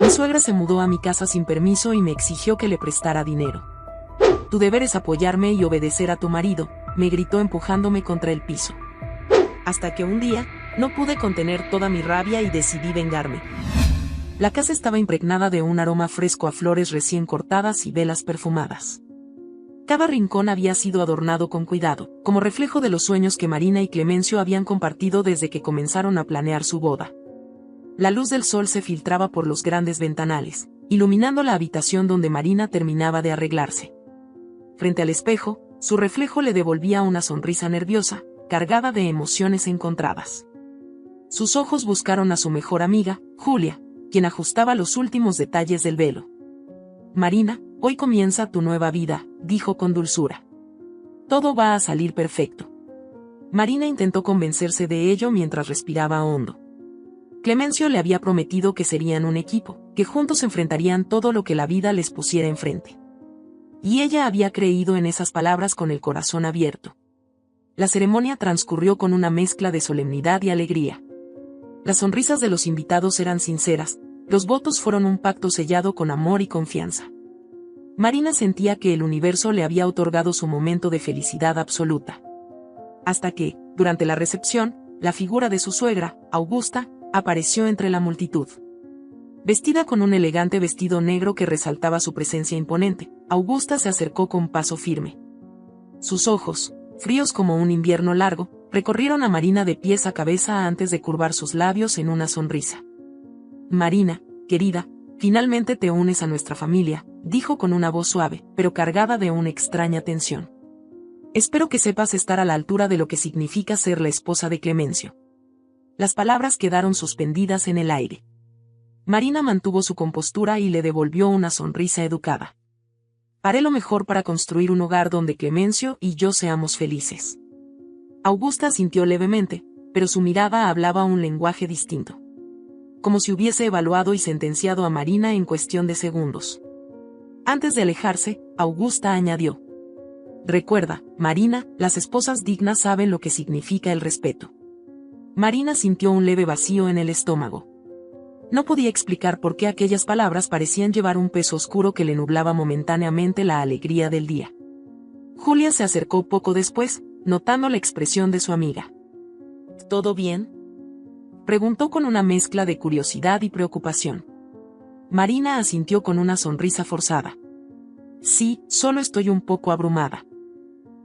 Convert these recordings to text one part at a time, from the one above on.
Mi suegra se mudó a mi casa sin permiso y me exigió que le prestara dinero. Tu deber es apoyarme y obedecer a tu marido, me gritó empujándome contra el piso. Hasta que un día, no pude contener toda mi rabia y decidí vengarme. La casa estaba impregnada de un aroma fresco a flores recién cortadas y velas perfumadas. Cada rincón había sido adornado con cuidado, como reflejo de los sueños que Marina y Clemencio habían compartido desde que comenzaron a planear su boda. La luz del sol se filtraba por los grandes ventanales, iluminando la habitación donde Marina terminaba de arreglarse. Frente al espejo, su reflejo le devolvía una sonrisa nerviosa, cargada de emociones encontradas. Sus ojos buscaron a su mejor amiga, Julia, quien ajustaba los últimos detalles del velo. Marina, hoy comienza tu nueva vida, dijo con dulzura. Todo va a salir perfecto. Marina intentó convencerse de ello mientras respiraba hondo. Clemencio le había prometido que serían un equipo, que juntos enfrentarían todo lo que la vida les pusiera enfrente. Y ella había creído en esas palabras con el corazón abierto. La ceremonia transcurrió con una mezcla de solemnidad y alegría. Las sonrisas de los invitados eran sinceras, los votos fueron un pacto sellado con amor y confianza. Marina sentía que el universo le había otorgado su momento de felicidad absoluta. Hasta que, durante la recepción, la figura de su suegra, Augusta, apareció entre la multitud. Vestida con un elegante vestido negro que resaltaba su presencia imponente, Augusta se acercó con paso firme. Sus ojos, fríos como un invierno largo, recorrieron a Marina de pies a cabeza antes de curvar sus labios en una sonrisa. Marina, querida, finalmente te unes a nuestra familia, dijo con una voz suave, pero cargada de una extraña tensión. Espero que sepas estar a la altura de lo que significa ser la esposa de Clemencio. Las palabras quedaron suspendidas en el aire. Marina mantuvo su compostura y le devolvió una sonrisa educada. Haré lo mejor para construir un hogar donde Clemencio y yo seamos felices. Augusta asintió levemente, pero su mirada hablaba un lenguaje distinto. Como si hubiese evaluado y sentenciado a Marina en cuestión de segundos. Antes de alejarse, Augusta añadió: recuerda, Marina, las esposas dignas saben lo que significa el respeto. Marina sintió un leve vacío en el estómago. No podía explicar por qué aquellas palabras parecían llevar un peso oscuro que le nublaba momentáneamente la alegría del día. Julia se acercó poco después, notando la expresión de su amiga. ¿Todo bien?, preguntó con una mezcla de curiosidad y preocupación. Marina asintió con una sonrisa forzada. Sí, solo estoy un poco abrumada.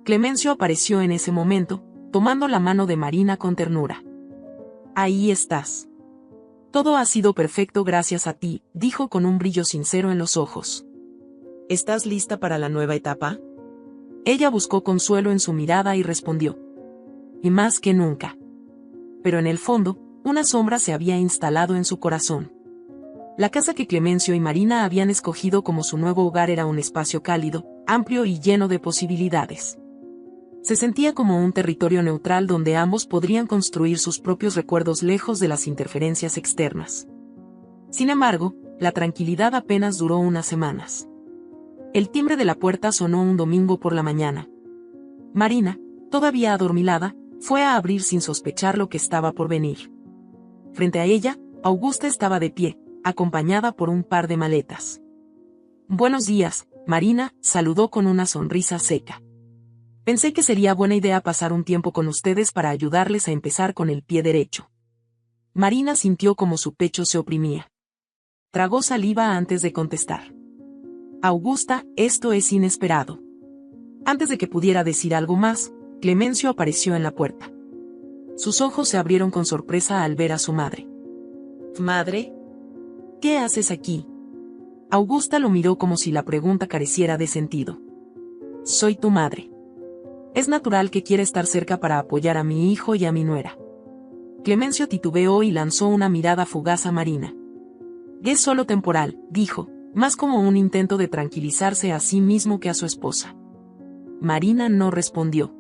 Clemencio apareció en ese momento, tomando la mano de Marina con ternura. Ahí estás. Todo ha sido perfecto gracias a ti, dijo con un brillo sincero en los ojos. ¿Estás lista para la nueva etapa? Ella buscó consuelo en su mirada y respondió. Y más que nunca. Pero en el fondo, una sombra se había instalado en su corazón. La casa que Clemencio y Marina habían escogido como su nuevo hogar era un espacio cálido, amplio y lleno de posibilidades. Se sentía como un territorio neutral donde ambos podrían construir sus propios recuerdos lejos de las interferencias externas. Sin embargo, la tranquilidad apenas duró unas semanas. El timbre de la puerta sonó un domingo por la mañana. Marina, todavía adormilada, fue a abrir sin sospechar lo que estaba por venir. Frente a ella, Augusta estaba de pie, acompañada por un par de maletas. Buenos días, Marina, saludó con una sonrisa seca. Pensé que sería buena idea pasar un tiempo con ustedes para ayudarles a empezar con el pie derecho. Marina sintió como su pecho se oprimía. Tragó saliva antes de contestar. Augusta, esto es inesperado. Antes de que pudiera decir algo más, Clemencio apareció en la puerta. Sus ojos se abrieron con sorpresa al ver a su madre. ¿Madre? ¿Qué haces aquí? Augusta lo miró como si la pregunta careciera de sentido. Soy tu madre. Es natural que quiera estar cerca para apoyar a mi hijo y a mi nuera. Clemencio titubeó y lanzó una mirada fugaz a Marina. Es solo temporal, dijo, más como un intento de tranquilizarse a sí mismo que a su esposa. Marina no respondió.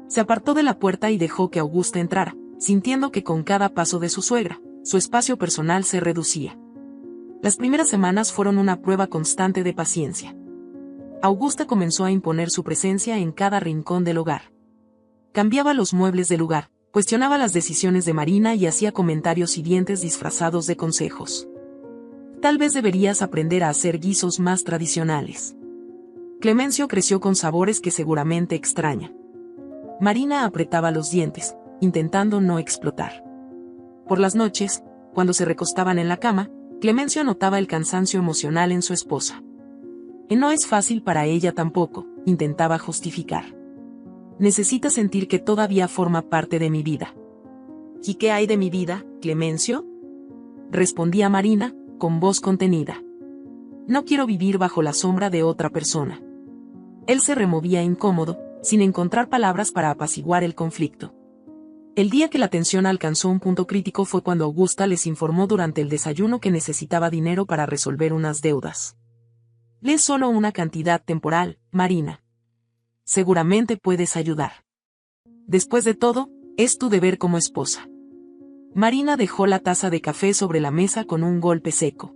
Se apartó de la puerta y dejó que Augusta entrara, sintiendo que con cada paso de su suegra, su espacio personal se reducía. Las primeras semanas fueron una prueba constante de paciencia. Augusta comenzó a imponer su presencia en cada rincón del hogar. Cambiaba los muebles de lugar, cuestionaba las decisiones de Marina y hacía comentarios hirientes disfrazados de consejos. Tal vez deberías aprender a hacer guisos más tradicionales. Clemencio creció con sabores que seguramente extraña. Marina apretaba los dientes, intentando no explotar. Por las noches, cuando se recostaban en la cama, Clemencio notaba el cansancio emocional en su esposa. Y no es fácil para ella tampoco, intentaba justificar. Necesita sentir que todavía forma parte de mi vida. ¿Y qué hay de mi vida, Clemencio? Respondía Marina, con voz contenida. No quiero vivir bajo la sombra de otra persona. Él se removía incómodo, sin encontrar palabras para apaciguar el conflicto. El día que la tensión alcanzó un punto crítico fue cuando Augusta les informó durante el desayuno que necesitaba dinero para resolver unas deudas. Es solo una cantidad temporal, Marina. Seguramente puedes ayudar. Después de todo, es tu deber como esposa. Marina dejó la taza de café sobre la mesa con un golpe seco.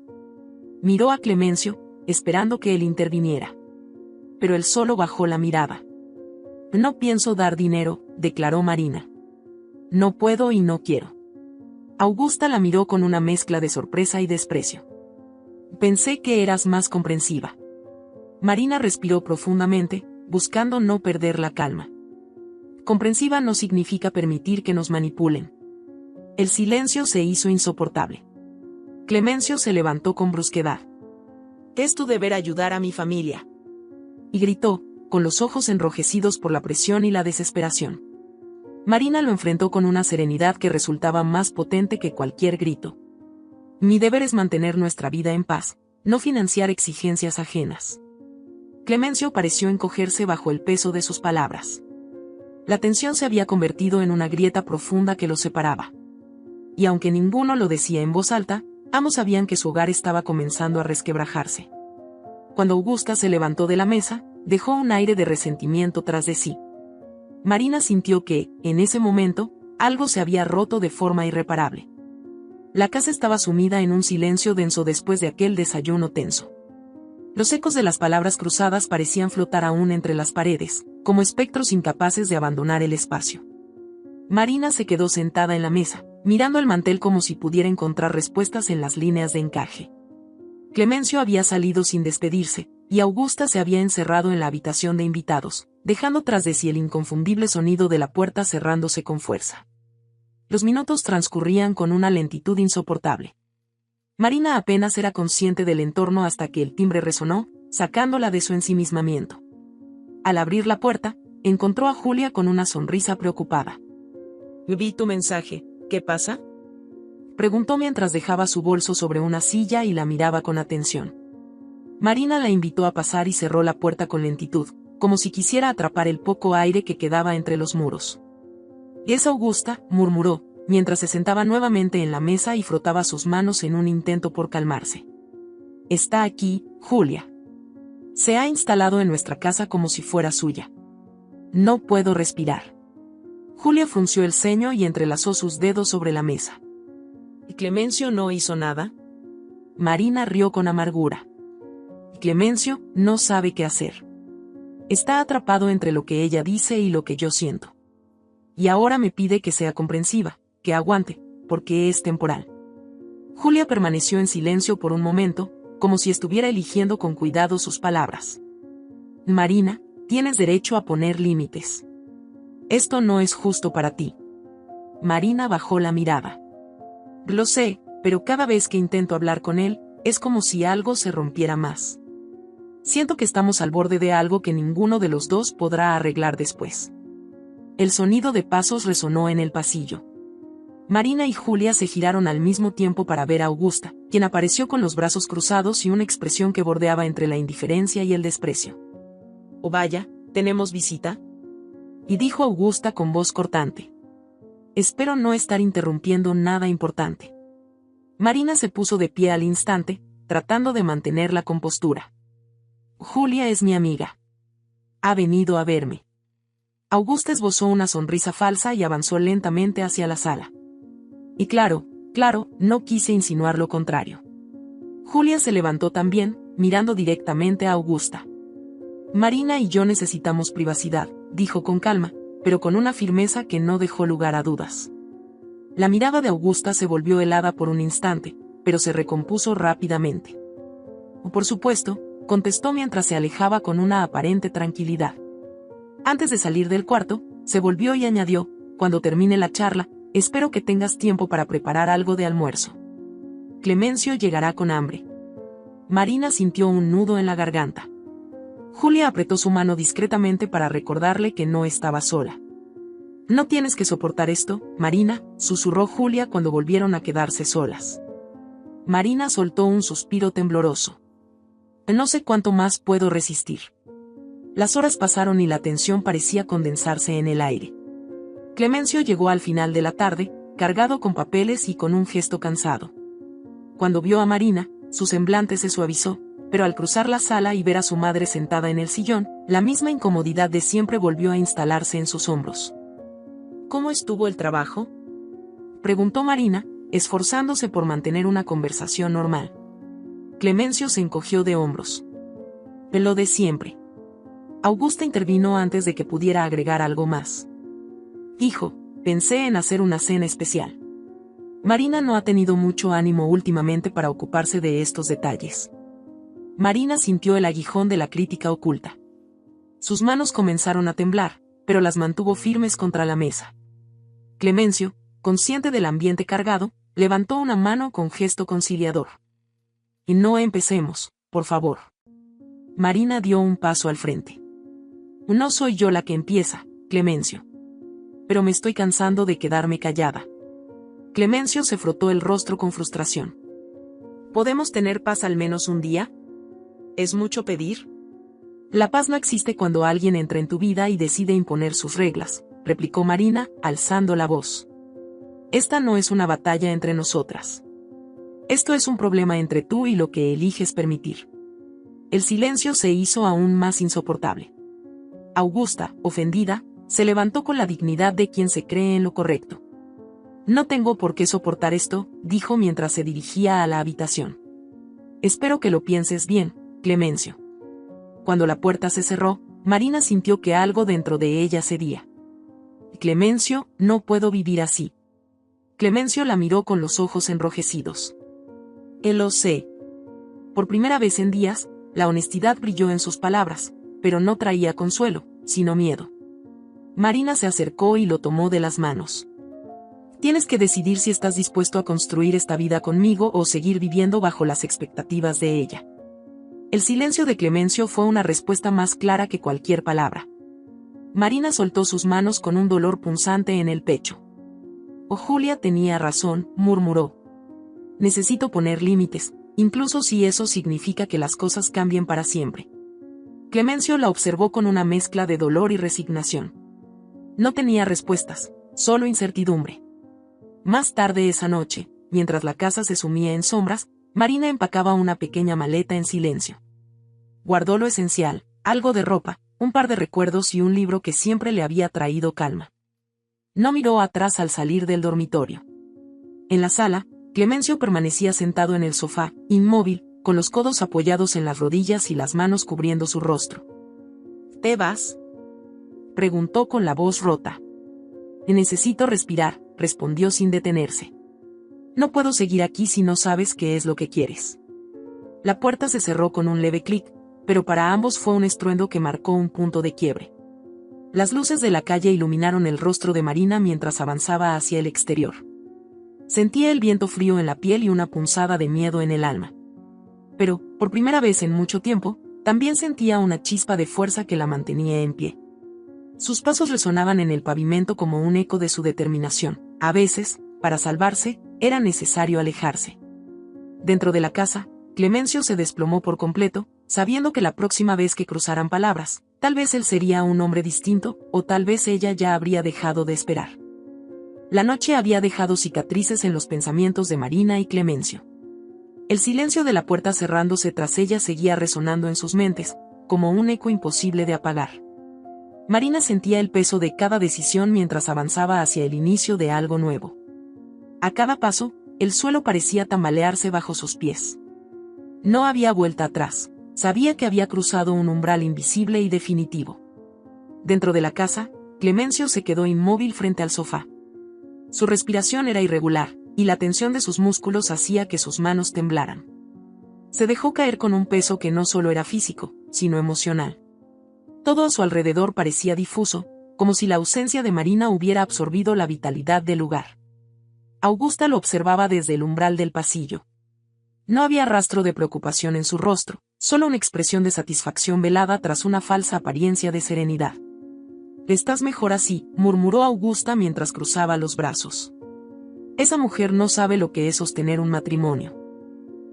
Miró a Clemencio, esperando que él interviniera. Pero él solo bajó la mirada. No pienso dar dinero, declaró Marina. No puedo y no quiero. Augusta la miró con una mezcla de sorpresa y desprecio. Pensé que eras más comprensiva. Marina respiró profundamente, buscando no perder la calma. Comprensiva no significa permitir que nos manipulen. El silencio se hizo insoportable. Clemencio se levantó con brusquedad. Es tu deber ayudar a mi familia. Y gritó, con los ojos enrojecidos por la presión y la desesperación. Marina lo enfrentó con una serenidad que resultaba más potente que cualquier grito. Mi deber es mantener nuestra vida en paz, no financiar exigencias ajenas. Clemencio pareció encogerse bajo el peso de sus palabras. La tensión se había convertido en una grieta profunda que los separaba. Y aunque ninguno lo decía en voz alta, ambos sabían que su hogar estaba comenzando a resquebrajarse. Cuando Augusta se levantó de la mesa, dejó un aire de resentimiento tras de sí. Marina sintió que, en ese momento, algo se había roto de forma irreparable. La casa estaba sumida en un silencio denso después de aquel desayuno tenso. Los ecos de las palabras cruzadas parecían flotar aún entre las paredes, como espectros incapaces de abandonar el espacio. Marina se quedó sentada en la mesa, mirando el mantel como si pudiera encontrar respuestas en las líneas de encaje. Clemencio había salido sin despedirse, y Augusta se había encerrado en la habitación de invitados, dejando tras de sí el inconfundible sonido de la puerta cerrándose con fuerza. Los minutos transcurrían con una lentitud insoportable. Marina apenas era consciente del entorno hasta que el timbre resonó, sacándola de su ensimismamiento. Al abrir la puerta, encontró a Julia con una sonrisa preocupada. Vi tu mensaje, ¿qué pasa? Preguntó mientras dejaba su bolso sobre una silla y la miraba con atención. Marina la invitó a pasar y cerró la puerta con lentitud, como si quisiera atrapar el poco aire que quedaba entre los muros. Es Augusta, murmuró, mientras se sentaba nuevamente en la mesa y frotaba sus manos en un intento por calmarse. Está aquí, Julia. Se ha instalado en nuestra casa como si fuera suya. No puedo respirar. Julia frunció el ceño y entrelazó sus dedos sobre la mesa. ¿Y Clemencio no hizo nada? Marina rió con amargura. Clemencio no sabe qué hacer. Está atrapado entre lo que ella dice y lo que yo siento. Y ahora me pide que sea comprensiva, que aguante, porque es temporal. Julia permaneció en silencio por un momento, como si estuviera eligiendo con cuidado sus palabras. Marina, tienes derecho a poner límites. Esto no es justo para ti. Marina bajó la mirada. Lo sé, pero cada vez que intento hablar con él, es como si algo se rompiera más. Siento que estamos al borde de algo que ninguno de los dos podrá arreglar después. El sonido de pasos resonó en el pasillo. Marina y Julia se giraron al mismo tiempo para ver a Augusta, quien apareció con los brazos cruzados y una expresión que bordeaba entre la indiferencia y el desprecio. «Oh vaya, ¿tenemos visita?», y dijo Augusta con voz cortante. «Espero no estar interrumpiendo nada importante». Marina se puso de pie al instante, tratando de mantener la compostura. «Julia es mi amiga. Ha venido a verme». Augusta esbozó una sonrisa falsa y avanzó lentamente hacia la sala. Y claro, no quise insinuar lo contrario. Julia se levantó también, mirando directamente a Augusta. Marina y yo necesitamos privacidad, dijo con calma, pero con una firmeza que no dejó lugar a dudas. La mirada de Augusta se volvió helada por un instante, pero se recompuso rápidamente. Por supuesto, contestó mientras se alejaba con una aparente tranquilidad. Antes de salir del cuarto, se volvió y añadió: cuando termine la charla, espero que tengas tiempo para preparar algo de almuerzo. Clemencio llegará con hambre. Marina sintió un nudo en la garganta. Julia apretó su mano discretamente para recordarle que no estaba sola. No tienes que soportar esto, Marina, susurró Julia cuando volvieron a quedarse solas. Marina soltó un suspiro tembloroso. No sé cuánto más puedo resistir. Las horas pasaron y la tensión parecía condensarse en el aire. Clemencio llegó al final de la tarde, cargado con papeles y con un gesto cansado. Cuando vio a Marina, su semblante se suavizó, pero al cruzar la sala y ver a su madre sentada en el sillón, la misma incomodidad de siempre volvió a instalarse en sus hombros. ¿Cómo estuvo el trabajo?, preguntó Marina, esforzándose por mantener una conversación normal. Clemencio se encogió de hombros. Lo de siempre. Augusta intervino antes de que pudiera agregar algo más. Hijo, pensé en hacer una cena especial. Marina no ha tenido mucho ánimo últimamente para ocuparse de estos detalles. Marina sintió el aguijón de la crítica oculta. Sus manos comenzaron a temblar, pero las mantuvo firmes contra la mesa. Clemencio, consciente del ambiente cargado, levantó una mano con gesto conciliador. Y no empecemos, por favor. Marina dio un paso al frente. No soy yo la que empieza, Clemencio. Pero me estoy cansando de quedarme callada. Clemencio se frotó el rostro con frustración. ¿Podemos tener paz al menos un día? ¿Es mucho pedir? La paz no existe cuando alguien entra en tu vida y decide imponer sus reglas, replicó Marina, alzando la voz. Esta no es una batalla entre nosotras. Esto es un problema entre tú y lo que eliges permitir. El silencio se hizo aún más insoportable. Augusta, ofendida, se levantó con la dignidad de quien se cree en lo correcto. No tengo por qué soportar esto, dijo mientras se dirigía a la habitación. Espero que lo pienses bien, Clemencio. Cuando la puerta se cerró, Marina sintió que algo dentro de ella cedía. Clemencio, no puedo vivir así. Clemencio la miró con los ojos enrojecidos. Lo sé. Por primera vez en días, la honestidad brilló en sus palabras, pero no traía consuelo, sino miedo. Marina se acercó y lo tomó de las manos. Tienes que decidir si estás dispuesto a construir esta vida conmigo o seguir viviendo bajo las expectativas de ella. El silencio de Clemencio fue una respuesta más clara que cualquier palabra. Marina soltó sus manos con un dolor punzante en el pecho. Oh, Julia tenía razón, murmuró. Necesito poner límites, incluso si eso significa que las cosas cambien para siempre. Clemencio la observó con una mezcla de dolor y resignación. No tenía respuestas, solo incertidumbre. Más tarde esa noche, mientras la casa se sumía en sombras, Marina empacaba una pequeña maleta en silencio. Guardó lo esencial, algo de ropa, un par de recuerdos y un libro que siempre le había traído calma. No miró atrás al salir del dormitorio. En la sala, Clemencio permanecía sentado en el sofá, inmóvil, con los codos apoyados en las rodillas y las manos cubriendo su rostro. ¿Te vas?, preguntó con la voz rota. Necesito respirar, respondió sin detenerse. No puedo seguir aquí si no sabes qué es lo que quieres. La puerta se cerró con un leve clic, pero para ambos fue un estruendo que marcó un punto de quiebre. Las luces de la calle iluminaron el rostro de Marina mientras avanzaba hacia el exterior. Sentía el viento frío en la piel y una punzada de miedo en el alma. Pero, por primera vez en mucho tiempo, también sentía una chispa de fuerza que la mantenía en pie. Sus pasos resonaban en el pavimento como un eco de su determinación. A veces, para salvarse, era necesario alejarse. Dentro de la casa, Clemencio se desplomó por completo, sabiendo que la próxima vez que cruzaran palabras, tal vez él sería un hombre distinto, o tal vez ella ya habría dejado de esperar. La noche había dejado cicatrices en los pensamientos de Marina y Clemencio. El silencio de la puerta cerrándose tras ella seguía resonando en sus mentes, como un eco imposible de apagar. Marina sentía el peso de cada decisión mientras avanzaba hacia el inicio de algo nuevo. A cada paso, el suelo parecía tambalearse bajo sus pies. No había vuelta atrás, sabía que había cruzado un umbral invisible y definitivo. Dentro de la casa, Clemencio se quedó inmóvil frente al sofá. Su respiración era irregular, y la tensión de sus músculos hacía que sus manos temblaran. Se dejó caer con un peso que no solo era físico, sino emocional. Todo a su alrededor parecía difuso, como si la ausencia de Marina hubiera absorbido la vitalidad del lugar. Augusta lo observaba desde el umbral del pasillo. No había rastro de preocupación en su rostro, solo una expresión de satisfacción velada tras una falsa apariencia de serenidad. «Estás mejor así», murmuró Augusta mientras cruzaba los brazos. «Esa mujer no sabe lo que es sostener un matrimonio».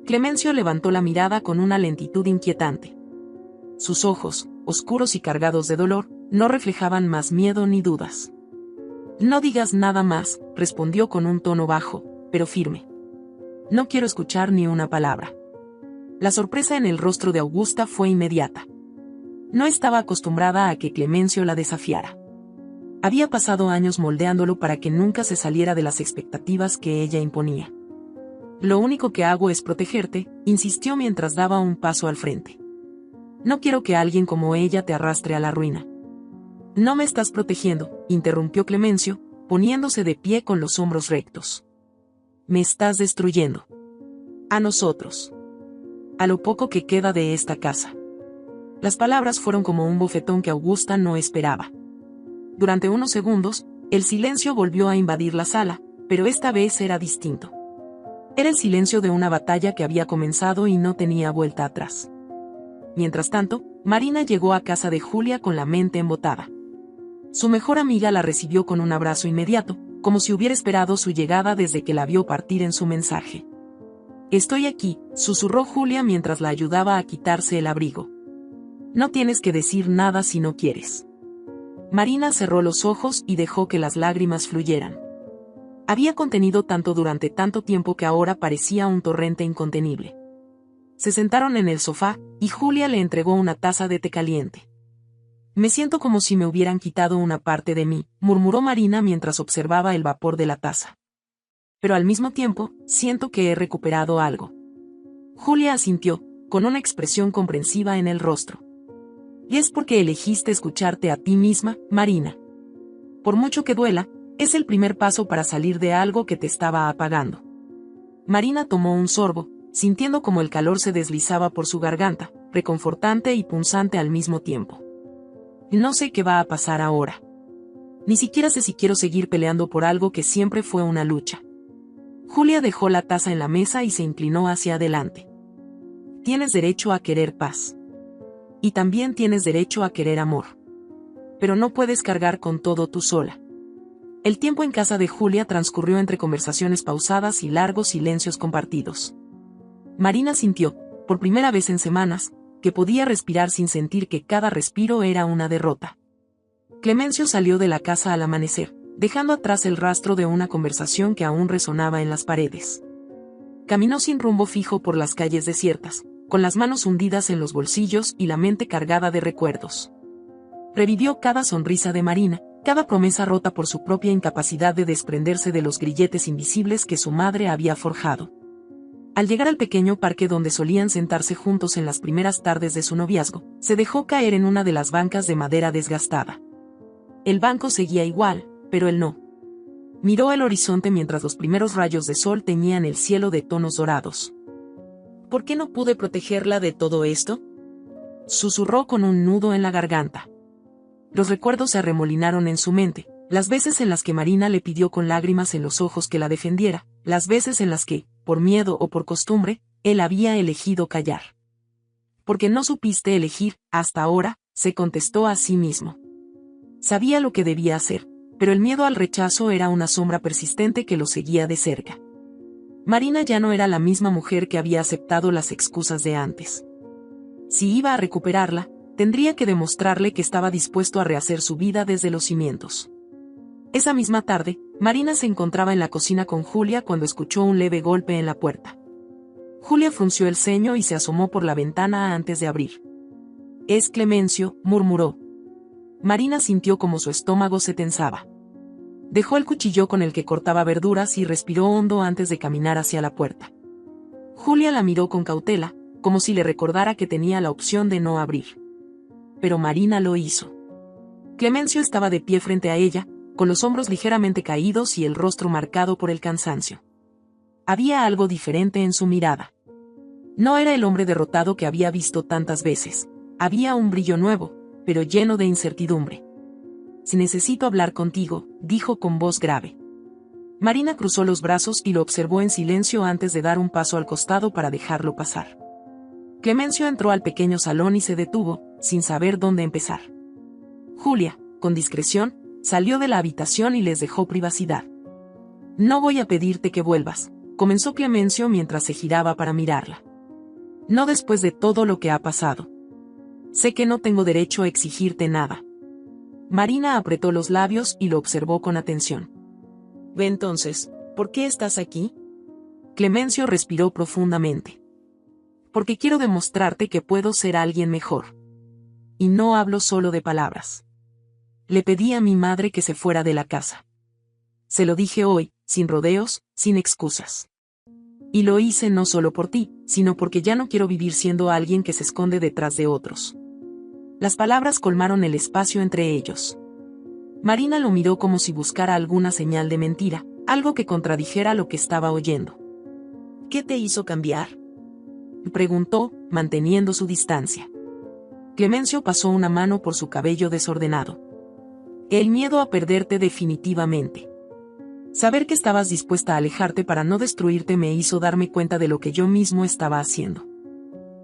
Clemencio levantó la mirada con una lentitud inquietante. Sus ojos, oscuros y cargados de dolor, no reflejaban más miedo ni dudas. «No digas nada más», respondió con un tono bajo, pero firme. «No quiero escuchar ni una palabra». La sorpresa en el rostro de Augusta fue inmediata. No estaba acostumbrada a que Clemencio la desafiara. Había pasado años moldeándolo para que nunca se saliera de las expectativas que ella imponía. «Lo único que hago es protegerte», insistió mientras daba un paso al frente. «No quiero que alguien como ella te arrastre a la ruina». «No me estás protegiendo», interrumpió Clemencio, poniéndose de pie con los hombros rectos. «Me estás destruyendo. A nosotros. A lo poco que queda de esta casa». Las palabras fueron como un bofetón que Augusta no esperaba. Durante unos segundos, el silencio volvió a invadir la sala, pero esta vez era distinto. Era el silencio de una batalla que había comenzado y no tenía vuelta atrás. Mientras tanto, Marina llegó a casa de Julia con la mente embotada. Su mejor amiga la recibió con un abrazo inmediato, como si hubiera esperado su llegada desde que la vio partir en su mensaje. «Estoy aquí», susurró Julia mientras la ayudaba a quitarse el abrigo. «No tienes que decir nada si no quieres». Marina cerró los ojos y dejó que las lágrimas fluyeran. Había contenido tanto durante tanto tiempo que ahora parecía un torrente incontenible. Se sentaron en el sofá, y Julia le entregó una taza de té caliente. «Me siento como si me hubieran quitado una parte de mí», murmuró Marina mientras observaba el vapor de la taza. «Pero al mismo tiempo, siento que he recuperado algo». Julia asintió, con una expresión comprensiva en el rostro. «Y es porque elegiste escucharte a ti misma, Marina. Por mucho que duela, es el primer paso para salir de algo que te estaba apagando». Marina tomó un sorbo, sintiendo como el calor se deslizaba por su garganta, reconfortante y punzante al mismo tiempo. «No sé qué va a pasar ahora. Ni siquiera sé si quiero seguir peleando por algo que siempre fue una lucha». Julia dejó la taza en la mesa y se inclinó hacia adelante. «Tienes derecho a querer paz. Y también tienes derecho a querer amor. Pero no puedes cargar con todo tú sola». El tiempo en casa de Julia transcurrió entre conversaciones pausadas y largos silencios compartidos. Marina sintió, por primera vez en semanas, que podía respirar sin sentir que cada respiro era una derrota. Clemencio salió de la casa al amanecer, dejando atrás el rastro de una conversación que aún resonaba en las paredes. Caminó sin rumbo fijo por las calles desiertas, con las manos hundidas en los bolsillos y la mente cargada de recuerdos. Revivió cada sonrisa de Marina, cada promesa rota por su propia incapacidad de desprenderse de los grilletes invisibles que su madre había forjado. Al llegar al pequeño parque donde solían sentarse juntos en las primeras tardes de su noviazgo, se dejó caer en una de las bancas de madera desgastada. El banco seguía igual, pero él no. Miró el horizonte mientras los primeros rayos de sol teñían el cielo de tonos dorados. «¿Por qué no pude protegerla de todo esto?», susurró con un nudo en la garganta. Los recuerdos se arremolinaron en su mente, las veces en las que Marina le pidió con lágrimas en los ojos que la defendiera, las veces en las que, por miedo o por costumbre, él había elegido callar. «Porque no supiste elegir, hasta ahora», se contestó a sí mismo. Sabía lo que debía hacer, pero el miedo al rechazo era una sombra persistente que lo seguía de cerca. Marina ya no era la misma mujer que había aceptado las excusas de antes. Si iba a recuperarla, tendría que demostrarle que estaba dispuesto a rehacer su vida desde los cimientos. Esa misma tarde, Marina se encontraba en la cocina con Julia cuando escuchó un leve golpe en la puerta. Julia frunció el ceño y se asomó por la ventana antes de abrir. «Es Clemencio», murmuró. Marina sintió como su estómago se tensaba. Dejó el cuchillo con el que cortaba verduras y respiró hondo antes de caminar hacia la puerta. Julia la miró con cautela, como si le recordara que tenía la opción de no abrir. Pero Marina lo hizo. Clemencio estaba de pie frente a ella, con los hombros ligeramente caídos y el rostro marcado por el cansancio. Había algo diferente en su mirada. No era el hombre derrotado que había visto tantas veces. Había un brillo nuevo, pero lleno de incertidumbre. «Si necesito hablar contigo», dijo con voz grave. Marina cruzó los brazos y lo observó en silencio antes de dar un paso al costado para dejarlo pasar. Clemencio entró al pequeño salón y se detuvo, sin saber dónde empezar. Julia, con discreción, salió de la habitación y les dejó privacidad. «No voy a pedirte que vuelvas», comenzó Clemencio mientras se giraba para mirarla. «No después de todo lo que ha pasado. Sé que no tengo derecho a exigirte nada». Marina apretó los labios y lo observó con atención. «Ve entonces, ¿por qué estás aquí?». Clemencio respiró profundamente. «Porque quiero demostrarte que puedo ser alguien mejor. Y no hablo solo de palabras. Le pedí a mi madre que se fuera de la casa. Se lo dije hoy, sin rodeos, sin excusas. Y lo hice no solo por ti, sino porque ya no quiero vivir siendo alguien que se esconde detrás de otros». Las palabras colmaron el espacio entre ellos. Marina lo miró como si buscara alguna señal de mentira, algo que contradijera lo que estaba oyendo. «¿Qué te hizo cambiar?», preguntó, manteniendo su distancia. Clemencio pasó una mano por su cabello desordenado. «El miedo a perderte definitivamente. Saber que estabas dispuesta a alejarte para no destruirte me hizo darme cuenta de lo que yo mismo estaba haciendo».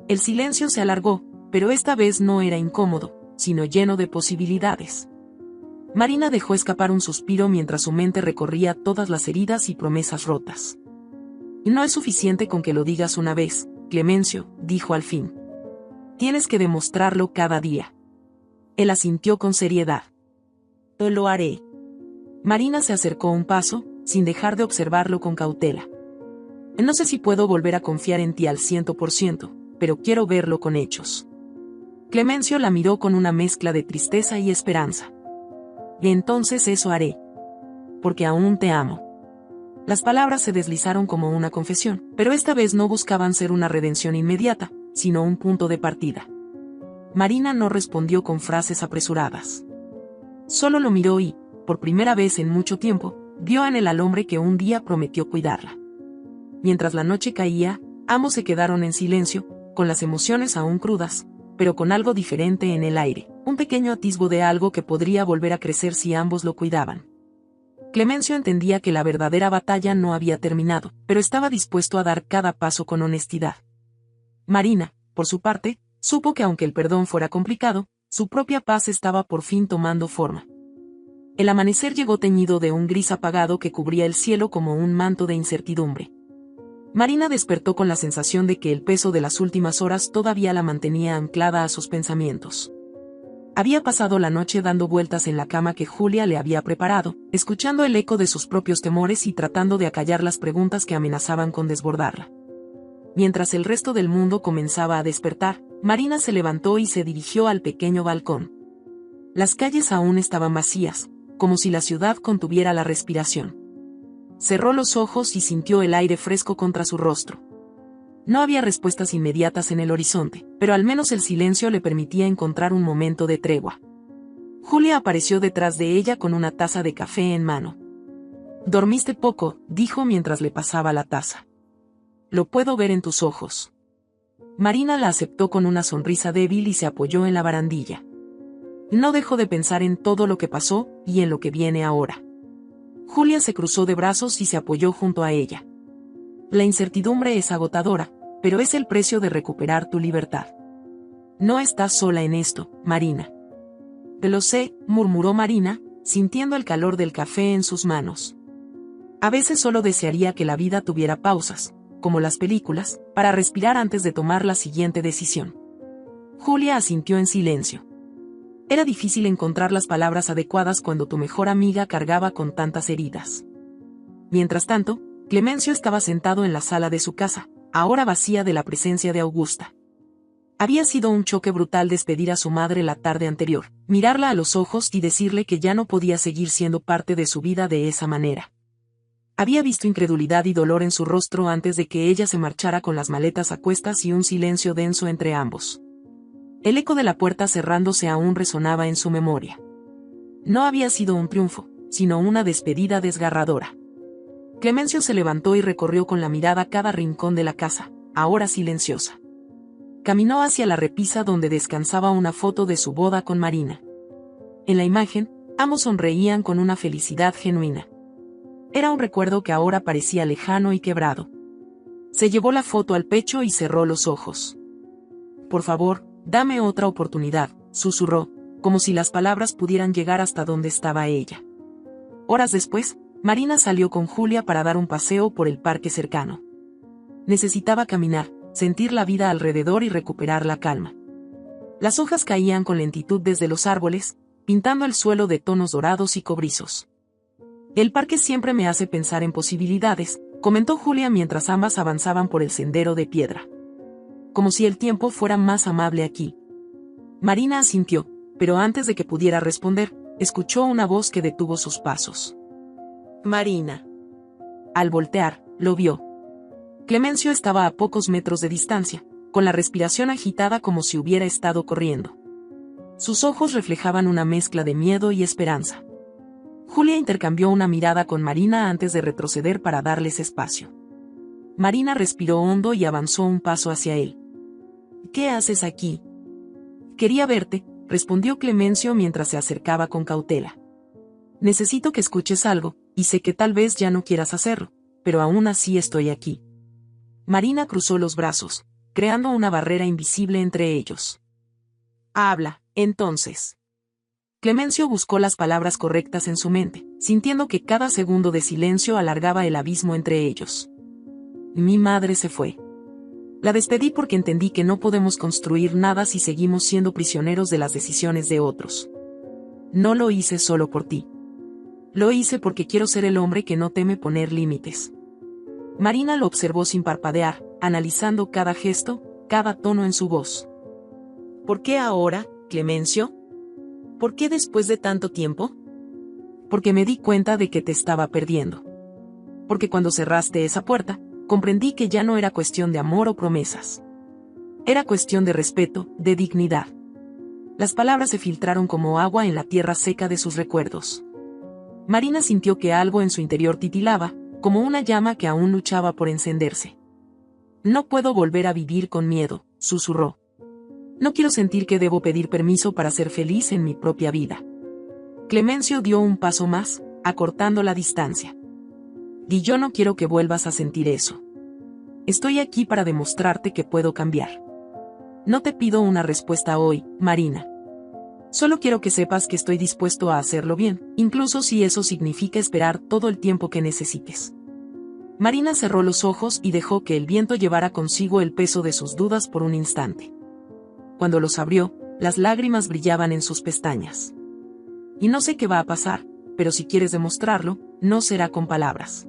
El silencio se alargó, pero esta vez no era incómodo, sino lleno de posibilidades. Marina dejó escapar un suspiro mientras su mente recorría todas las heridas y promesas rotas. «No es suficiente con que lo digas una vez, Clemencio», dijo al fin. «Tienes que demostrarlo cada día». Él asintió con seriedad. «Yo lo haré». Marina se acercó un paso, sin dejar de observarlo con cautela. «No sé si puedo volver a confiar en ti al 100%, pero quiero verlo con hechos». Clemencio la miró con una mezcla de tristeza y esperanza. «Y entonces eso haré. Porque aún te amo». Las palabras se deslizaron como una confesión, pero esta vez no buscaban ser una redención inmediata, sino un punto de partida. Marina no respondió con frases apresuradas. Solo lo miró y, por primera vez en mucho tiempo, vio en él al hombre que un día prometió cuidarla. Mientras la noche caía, ambos se quedaron en silencio, con las emociones aún crudas, pero con algo diferente en el aire, un pequeño atisbo de algo que podría volver a crecer si ambos lo cuidaban. Clemencio entendía que la verdadera batalla no había terminado, pero estaba dispuesto a dar cada paso con honestidad. Marina, por su parte, supo que aunque el perdón fuera complicado, su propia paz estaba por fin tomando forma. El amanecer llegó teñido de un gris apagado que cubría el cielo como un manto de incertidumbre. Marina despertó con la sensación de que el peso de las últimas horas todavía la mantenía anclada a sus pensamientos. Había pasado la noche dando vueltas en la cama que Julia le había preparado, escuchando el eco de sus propios temores y tratando de acallar las preguntas que amenazaban con desbordarla. Mientras el resto del mundo comenzaba a despertar, Marina se levantó y se dirigió al pequeño balcón. Las calles aún estaban vacías, como si la ciudad contuviera la respiración. Cerró los ojos y sintió el aire fresco contra su rostro. No había respuestas inmediatas en el horizonte, pero al menos el silencio le permitía encontrar un momento de tregua. Julia apareció detrás de ella con una taza de café en mano. «Dormiste poco», dijo mientras le pasaba la taza. «Lo puedo ver en tus ojos». Marina la aceptó con una sonrisa débil y se apoyó en la barandilla. «No dejo de pensar en todo lo que pasó y en lo que viene ahora». Julia se cruzó de brazos y se apoyó junto a ella. «La incertidumbre es agotadora, pero es el precio de recuperar tu libertad. No estás sola en esto, Marina». «Te lo sé», murmuró Marina, sintiendo el calor del café en sus manos. A veces solo desearía que la vida tuviera pausas, como las películas, para respirar antes de tomar la siguiente decisión. Julia asintió en silencio. Era difícil encontrar las palabras adecuadas cuando tu mejor amiga cargaba con tantas heridas. Mientras tanto, Clemencio estaba sentado en la sala de su casa, ahora vacía de la presencia de Augusta. Había sido un choque brutal despedir a su madre la tarde anterior, mirarla a los ojos y decirle que ya no podía seguir siendo parte de su vida de esa manera. Había visto incredulidad y dolor en su rostro antes de que ella se marchara con las maletas a cuestas y un silencio denso entre ambos. El eco de la puerta cerrándose aún resonaba en su memoria. No había sido un triunfo, sino una despedida desgarradora. Clemencio se levantó y recorrió con la mirada cada rincón de la casa, ahora silenciosa. Caminó hacia la repisa donde descansaba una foto de su boda con Marina. En la imagen, ambos sonreían con una felicidad genuina. Era un recuerdo que ahora parecía lejano y quebrado. Se llevó la foto al pecho y cerró los ojos. «Por favor, dame otra oportunidad», susurró, como si las palabras pudieran llegar hasta donde estaba ella. Horas después, Marina salió con Julia para dar un paseo por el parque cercano. Necesitaba caminar, sentir la vida alrededor y recuperar la calma. Las hojas caían con lentitud desde los árboles, pintando el suelo de tonos dorados y cobrizos. «El parque siempre me hace pensar en posibilidades», comentó Julia mientras ambas avanzaban por el sendero de piedra. «Como si el tiempo fuera más amable aquí». Marina asintió, pero antes de que pudiera responder, escuchó una voz que detuvo sus pasos. «Marina». Al voltear, lo vio. Clemencio estaba a pocos metros de distancia, con la respiración agitada como si hubiera estado corriendo. Sus ojos reflejaban una mezcla de miedo y esperanza. Julia intercambió una mirada con Marina antes de retroceder para darles espacio. Marina respiró hondo y avanzó un paso hacia él. «¿Qué haces aquí?» «Quería verte», respondió Clemencio mientras se acercaba con cautela. «Necesito que escuches algo, y sé que tal vez ya no quieras hacerlo, pero aún así estoy aquí». Marina cruzó los brazos, creando una barrera invisible entre ellos. «Habla, entonces». Clemencio buscó las palabras correctas en su mente, sintiendo que cada segundo de silencio alargaba el abismo entre ellos. «Mi madre se fue. La despedí porque entendí que no podemos construir nada si seguimos siendo prisioneros de las decisiones de otros. No lo hice solo por ti. Lo hice porque quiero ser el hombre que no teme poner límites». Marina lo observó sin parpadear, analizando cada gesto, cada tono en su voz. «¿Por qué ahora, Clemencio? ¿Por qué después de tanto tiempo?» «Porque me di cuenta de que te estaba perdiendo. Porque cuando cerraste esa puerta, comprendí que ya no era cuestión de amor o promesas. Era cuestión de respeto, de dignidad». Las palabras se filtraron como agua en la tierra seca de sus recuerdos. Marina sintió que algo en su interior titilaba, como una llama que aún luchaba por encenderse. «No puedo volver a vivir con miedo», susurró. «No quiero sentir que debo pedir permiso para ser feliz en mi propia vida». Clemencio dio un paso más, acortando la distancia. «Y yo no quiero que vuelvas a sentir eso. Estoy aquí para demostrarte que puedo cambiar. No te pido una respuesta hoy, Marina. Solo quiero que sepas que estoy dispuesto a hacerlo bien, incluso si eso significa esperar todo el tiempo que necesites». Marina cerró los ojos y dejó que el viento llevara consigo el peso de sus dudas por un instante. Cuando los abrió, las lágrimas brillaban en sus pestañas. «Y no sé qué va a pasar, pero si quieres demostrarlo, no será con palabras.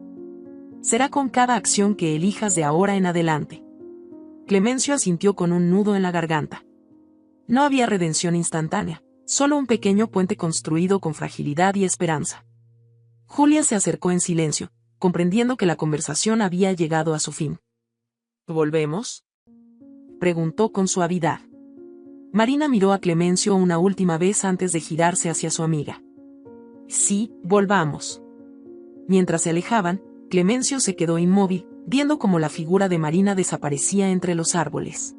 Será con cada acción que elijas de ahora en adelante». Clemencio asintió con un nudo en la garganta. No había redención instantánea, solo un pequeño puente construido con fragilidad y esperanza. Julia se acercó en silencio, comprendiendo que la conversación había llegado a su fin. «¿Volvemos?», preguntó con suavidad. Marina miró a Clemencio una última vez antes de girarse hacia su amiga. «Sí, volvamos». Mientras se alejaban, Clemencio se quedó inmóvil, viendo cómo la figura de Marina desaparecía entre los árboles.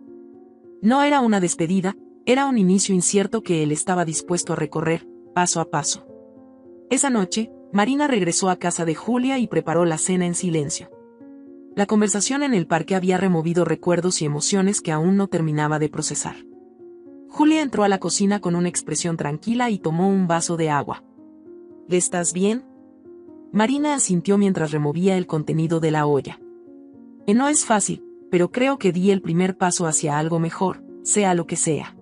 No era una despedida, era un inicio incierto que él estaba dispuesto a recorrer, paso a paso. Esa noche, Marina regresó a casa de Julia y preparó la cena en silencio. La conversación en el parque había removido recuerdos y emociones que aún no terminaba de procesar. Julia entró a la cocina con una expresión tranquila y tomó un vaso de agua. «¿Estás bien?», Marina asintió mientras removía el contenido de la olla. «No es fácil, pero creo que di el primer paso hacia algo mejor, sea lo que sea».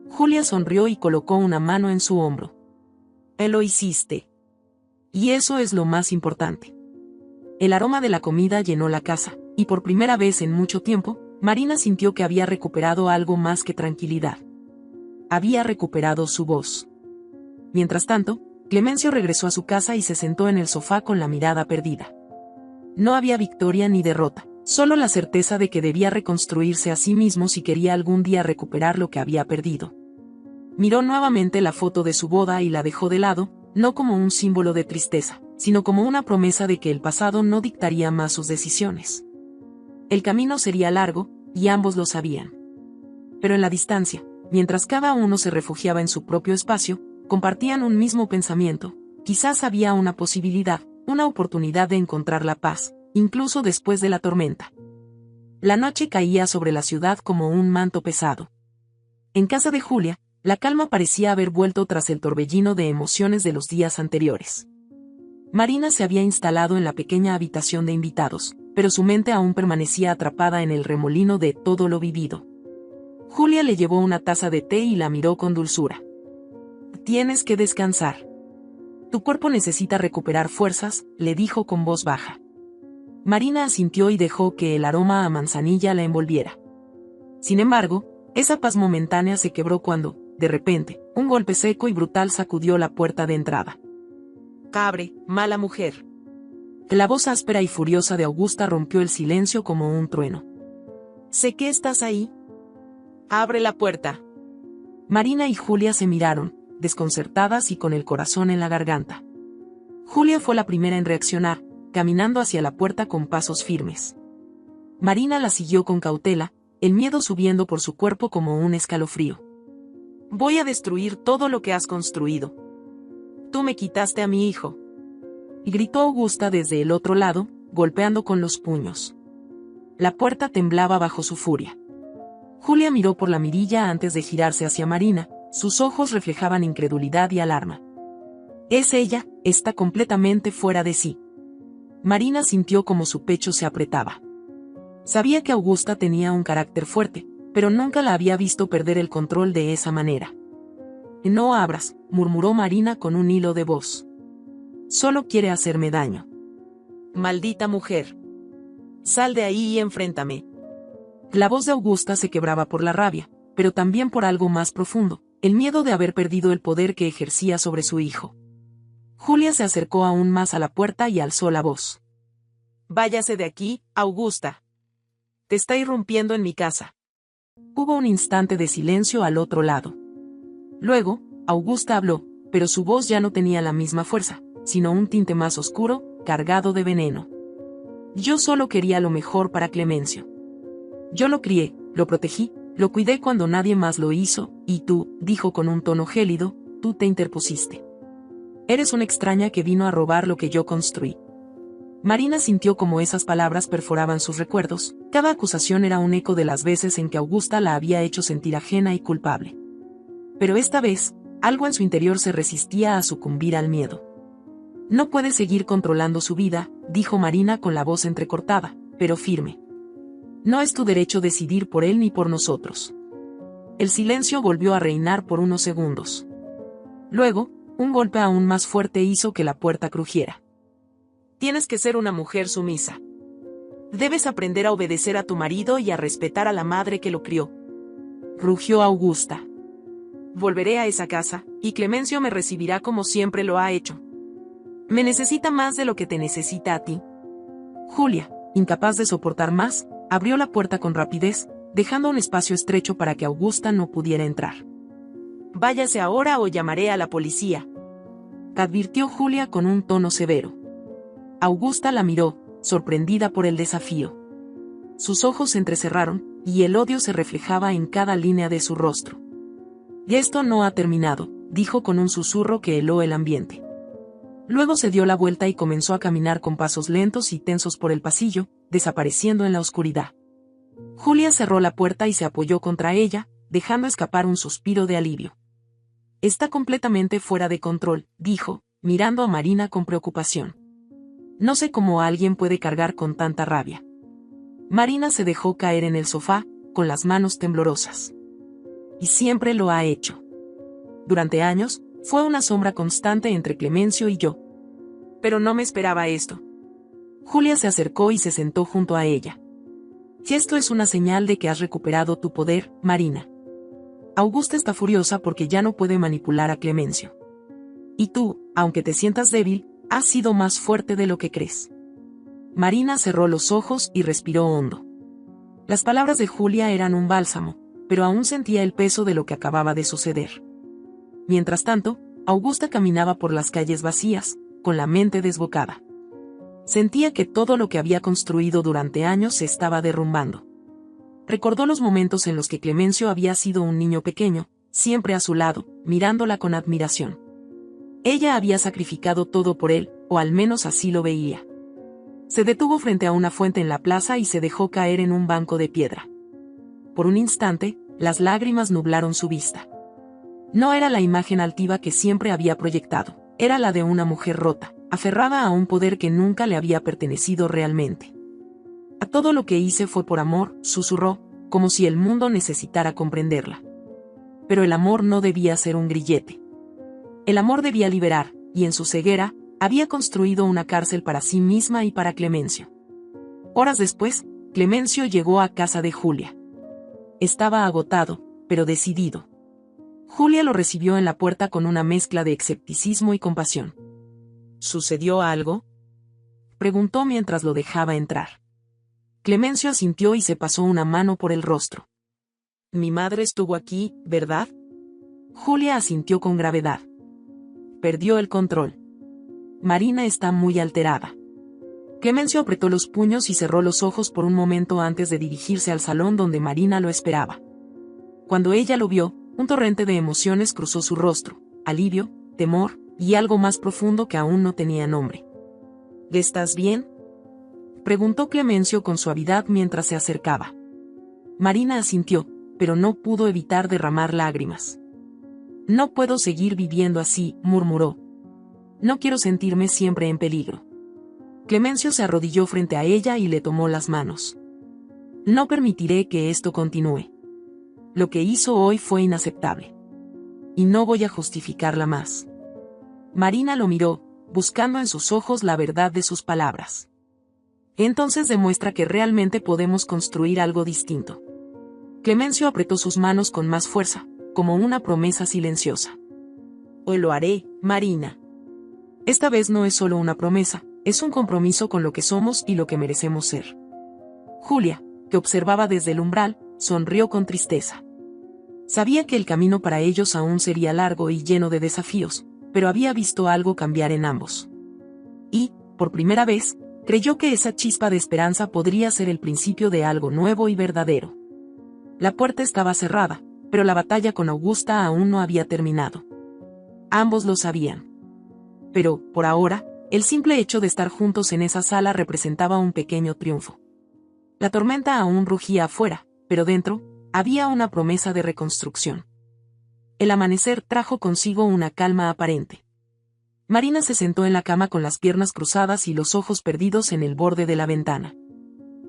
Julia sonrió y colocó una mano en su hombro. «Lo hiciste. Y eso es lo más importante». El aroma de la comida llenó la casa, y por primera vez en mucho tiempo, Marina sintió que había recuperado algo más que tranquilidad. Había recuperado su voz. Mientras tanto, Clemencio regresó a su casa y se sentó en el sofá con la mirada perdida. No había victoria ni derrota, solo la certeza de que debía reconstruirse a sí mismo si quería algún día recuperar lo que había perdido. Miró nuevamente la foto de su boda y la dejó de lado, no como un símbolo de tristeza, sino como una promesa de que el pasado no dictaría más sus decisiones. El camino sería largo, y ambos lo sabían. Pero en la distancia, mientras cada uno se refugiaba en su propio espacio, compartían un mismo pensamiento: quizás había una posibilidad, una oportunidad de encontrar la paz, incluso después de la tormenta. La noche caía sobre la ciudad como un manto pesado. En casa de Julia, la calma parecía haber vuelto tras el torbellino de emociones de los días anteriores. Marina se había instalado en la pequeña habitación de invitados, pero su mente aún permanecía atrapada en el remolino de todo lo vivido. Julia le llevó una taza de té y la miró con dulzura. «Tienes que descansar. Tu cuerpo necesita recuperar fuerzas», le dijo con voz baja. Marina asintió y dejó que el aroma a manzanilla la envolviera. Sin embargo, esa paz momentánea se quebró cuando, de repente, un golpe seco y brutal sacudió la puerta de entrada. «Cabre, mala mujer». La voz áspera y furiosa de Augusta rompió el silencio como un trueno. «Sé que estás ahí. Abre la puerta». Marina y Julia se miraron, desconcertadas y con el corazón en la garganta. Julia fue la primera en reaccionar, caminando hacia la puerta con pasos firmes. Marina la siguió con cautela, el miedo subiendo por su cuerpo como un escalofrío. «Voy a destruir todo lo que has construido. Tú me quitaste a mi hijo», gritó Augusta desde el otro lado, golpeando con los puños. La puerta temblaba bajo su furia. Julia miró por la mirilla antes de girarse hacia Marina, sus ojos reflejaban incredulidad y alarma. «Es ella, está completamente fuera de sí». Marina sintió como su pecho se apretaba. Sabía que Augusta tenía un carácter fuerte, pero nunca la había visto perder el control de esa manera. «No abras», murmuró Marina con un hilo de voz. «Solo quiere hacerme daño». «Maldita mujer. Sal de ahí y enfréntame». La voz de Augusta se quebraba por la rabia, pero también por algo más profundo, el miedo de haber perdido el poder que ejercía sobre su hijo. Julia se acercó aún más a la puerta y alzó la voz. «Váyase de aquí, Augusta. Te está irrumpiendo en mi casa». Hubo un instante de silencio al otro lado. Luego, Augusta habló, pero su voz ya no tenía la misma fuerza, sino un tinte más oscuro, cargado de veneno. «Yo solo quería lo mejor para Clemencio. Yo lo crié, lo protegí, lo cuidé cuando nadie más lo hizo, y tú», dijo con un tono gélido, «tú te interpusiste. Eres una extraña que vino a robar lo que yo construí». Marina sintió como esas palabras perforaban sus recuerdos, cada acusación era un eco de las veces en que Augusta la había hecho sentir ajena y culpable. Pero esta vez, algo en su interior se resistía a sucumbir al miedo. «No puede seguir controlando su vida», dijo Marina con la voz entrecortada, pero firme. «No es tu derecho decidir por él ni por nosotros». El silencio volvió a reinar por unos segundos. Luego, un golpe aún más fuerte hizo que la puerta crujiera. «Tienes que ser una mujer sumisa. Debes aprender a obedecer a tu marido y a respetar a la madre que lo crió», rugió Augusta. «Volveré a esa casa, y Clemencio me recibirá como siempre lo ha hecho. Me necesita más de lo que te necesita a ti». Julia, incapaz de soportar más, abrió la puerta con rapidez, dejando un espacio estrecho para que Augusta no pudiera entrar. «Váyase ahora o llamaré a la policía», advirtió Julia con un tono severo. Augusta la miró, sorprendida por el desafío. Sus ojos se entrecerraron, y el odio se reflejaba en cada línea de su rostro. «Y esto no ha terminado», dijo con un susurro que heló el ambiente. Luego se dio la vuelta y comenzó a caminar con pasos lentos y tensos por el pasillo, desapareciendo en la oscuridad. Julia cerró la puerta y se apoyó contra ella, dejando escapar un suspiro de alivio. «Está completamente fuera de control», dijo, mirando a Marina con preocupación. «No sé cómo alguien puede cargar con tanta rabia». Marina se dejó caer en el sofá, con las manos temblorosas. «Y siempre lo ha hecho. Durante años, fue una sombra constante entre Clemencio y yo. Pero no me esperaba esto». Julia se acercó y se sentó junto a ella. «Si esto es una señal de que has recuperado tu poder, Marina. Augusta está furiosa porque ya no puede manipular a Clemencio. Y tú, aunque te sientas débil, has sido más fuerte de lo que crees». Marina cerró los ojos y respiró hondo. Las palabras de Julia eran un bálsamo, pero aún sentía el peso de lo que acababa de suceder. Mientras tanto, Augusta caminaba por las calles vacías, con la mente desbocada. Sentía que todo lo que había construido durante años se estaba derrumbando. Recordó los momentos en los que Clemencio había sido un niño pequeño, siempre a su lado, mirándola con admiración. Ella había sacrificado todo por él, o al menos así lo veía. Se detuvo frente a una fuente en la plaza y se dejó caer en un banco de piedra. Por un instante, las lágrimas nublaron su vista. No era la imagen altiva que siempre había proyectado, era la de una mujer rota, aferrada a un poder que nunca le había pertenecido realmente. A todo lo que hice fue por amor, susurró, como si el mundo necesitara comprenderla. Pero el amor no debía ser un grillete. El amor debía liberar, y en su ceguera, había construido una cárcel para sí misma y para Clemencio. Horas después, Clemencio llegó a casa de Julia. Estaba agotado, pero decidido. Julia lo recibió en la puerta con una mezcla de escepticismo y compasión. ¿Sucedió algo?, preguntó mientras lo dejaba entrar. Clemencio asintió y se pasó una mano por el rostro. Mi madre estuvo aquí, ¿verdad? Julia asintió con gravedad. Perdió el control. Marina está muy alterada. Clemencio apretó los puños y cerró los ojos por un momento antes de dirigirse al salón donde Marina lo esperaba. Cuando ella lo vio, un torrente de emociones cruzó su rostro, alivio, temor, y algo más profundo que aún no tenía nombre. ¿Estás bien?, preguntó Clemencio con suavidad mientras se acercaba. Marina asintió, pero no pudo evitar derramar lágrimas. No puedo seguir viviendo así, murmuró. No quiero sentirme siempre en peligro. Clemencio se arrodilló frente a ella y le tomó las manos. No permitiré que esto continúe. Lo que hizo hoy fue inaceptable. Y no voy a justificarla más. Marina lo miró, buscando en sus ojos la verdad de sus palabras. Entonces demuestra que realmente podemos construir algo distinto. Clemencio apretó sus manos con más fuerza, como una promesa silenciosa. Hoy lo haré, Marina. Esta vez no es solo una promesa, es un compromiso con lo que somos y lo que merecemos ser. Julia, que observaba desde el umbral, sonrió con tristeza. Sabía que el camino para ellos aún sería largo y lleno de desafíos, pero había visto algo cambiar en ambos. Y, por primera vez, creyó que esa chispa de esperanza podría ser el principio de algo nuevo y verdadero. La puerta estaba cerrada, pero la batalla con Augusta aún no había terminado. Ambos lo sabían. Pero, por ahora, el simple hecho de estar juntos en esa sala representaba un pequeño triunfo. La tormenta aún rugía afuera, pero dentro, había una promesa de reconstrucción. El amanecer trajo consigo una calma aparente. Marina se sentó en la cama con las piernas cruzadas y los ojos perdidos en el borde de la ventana.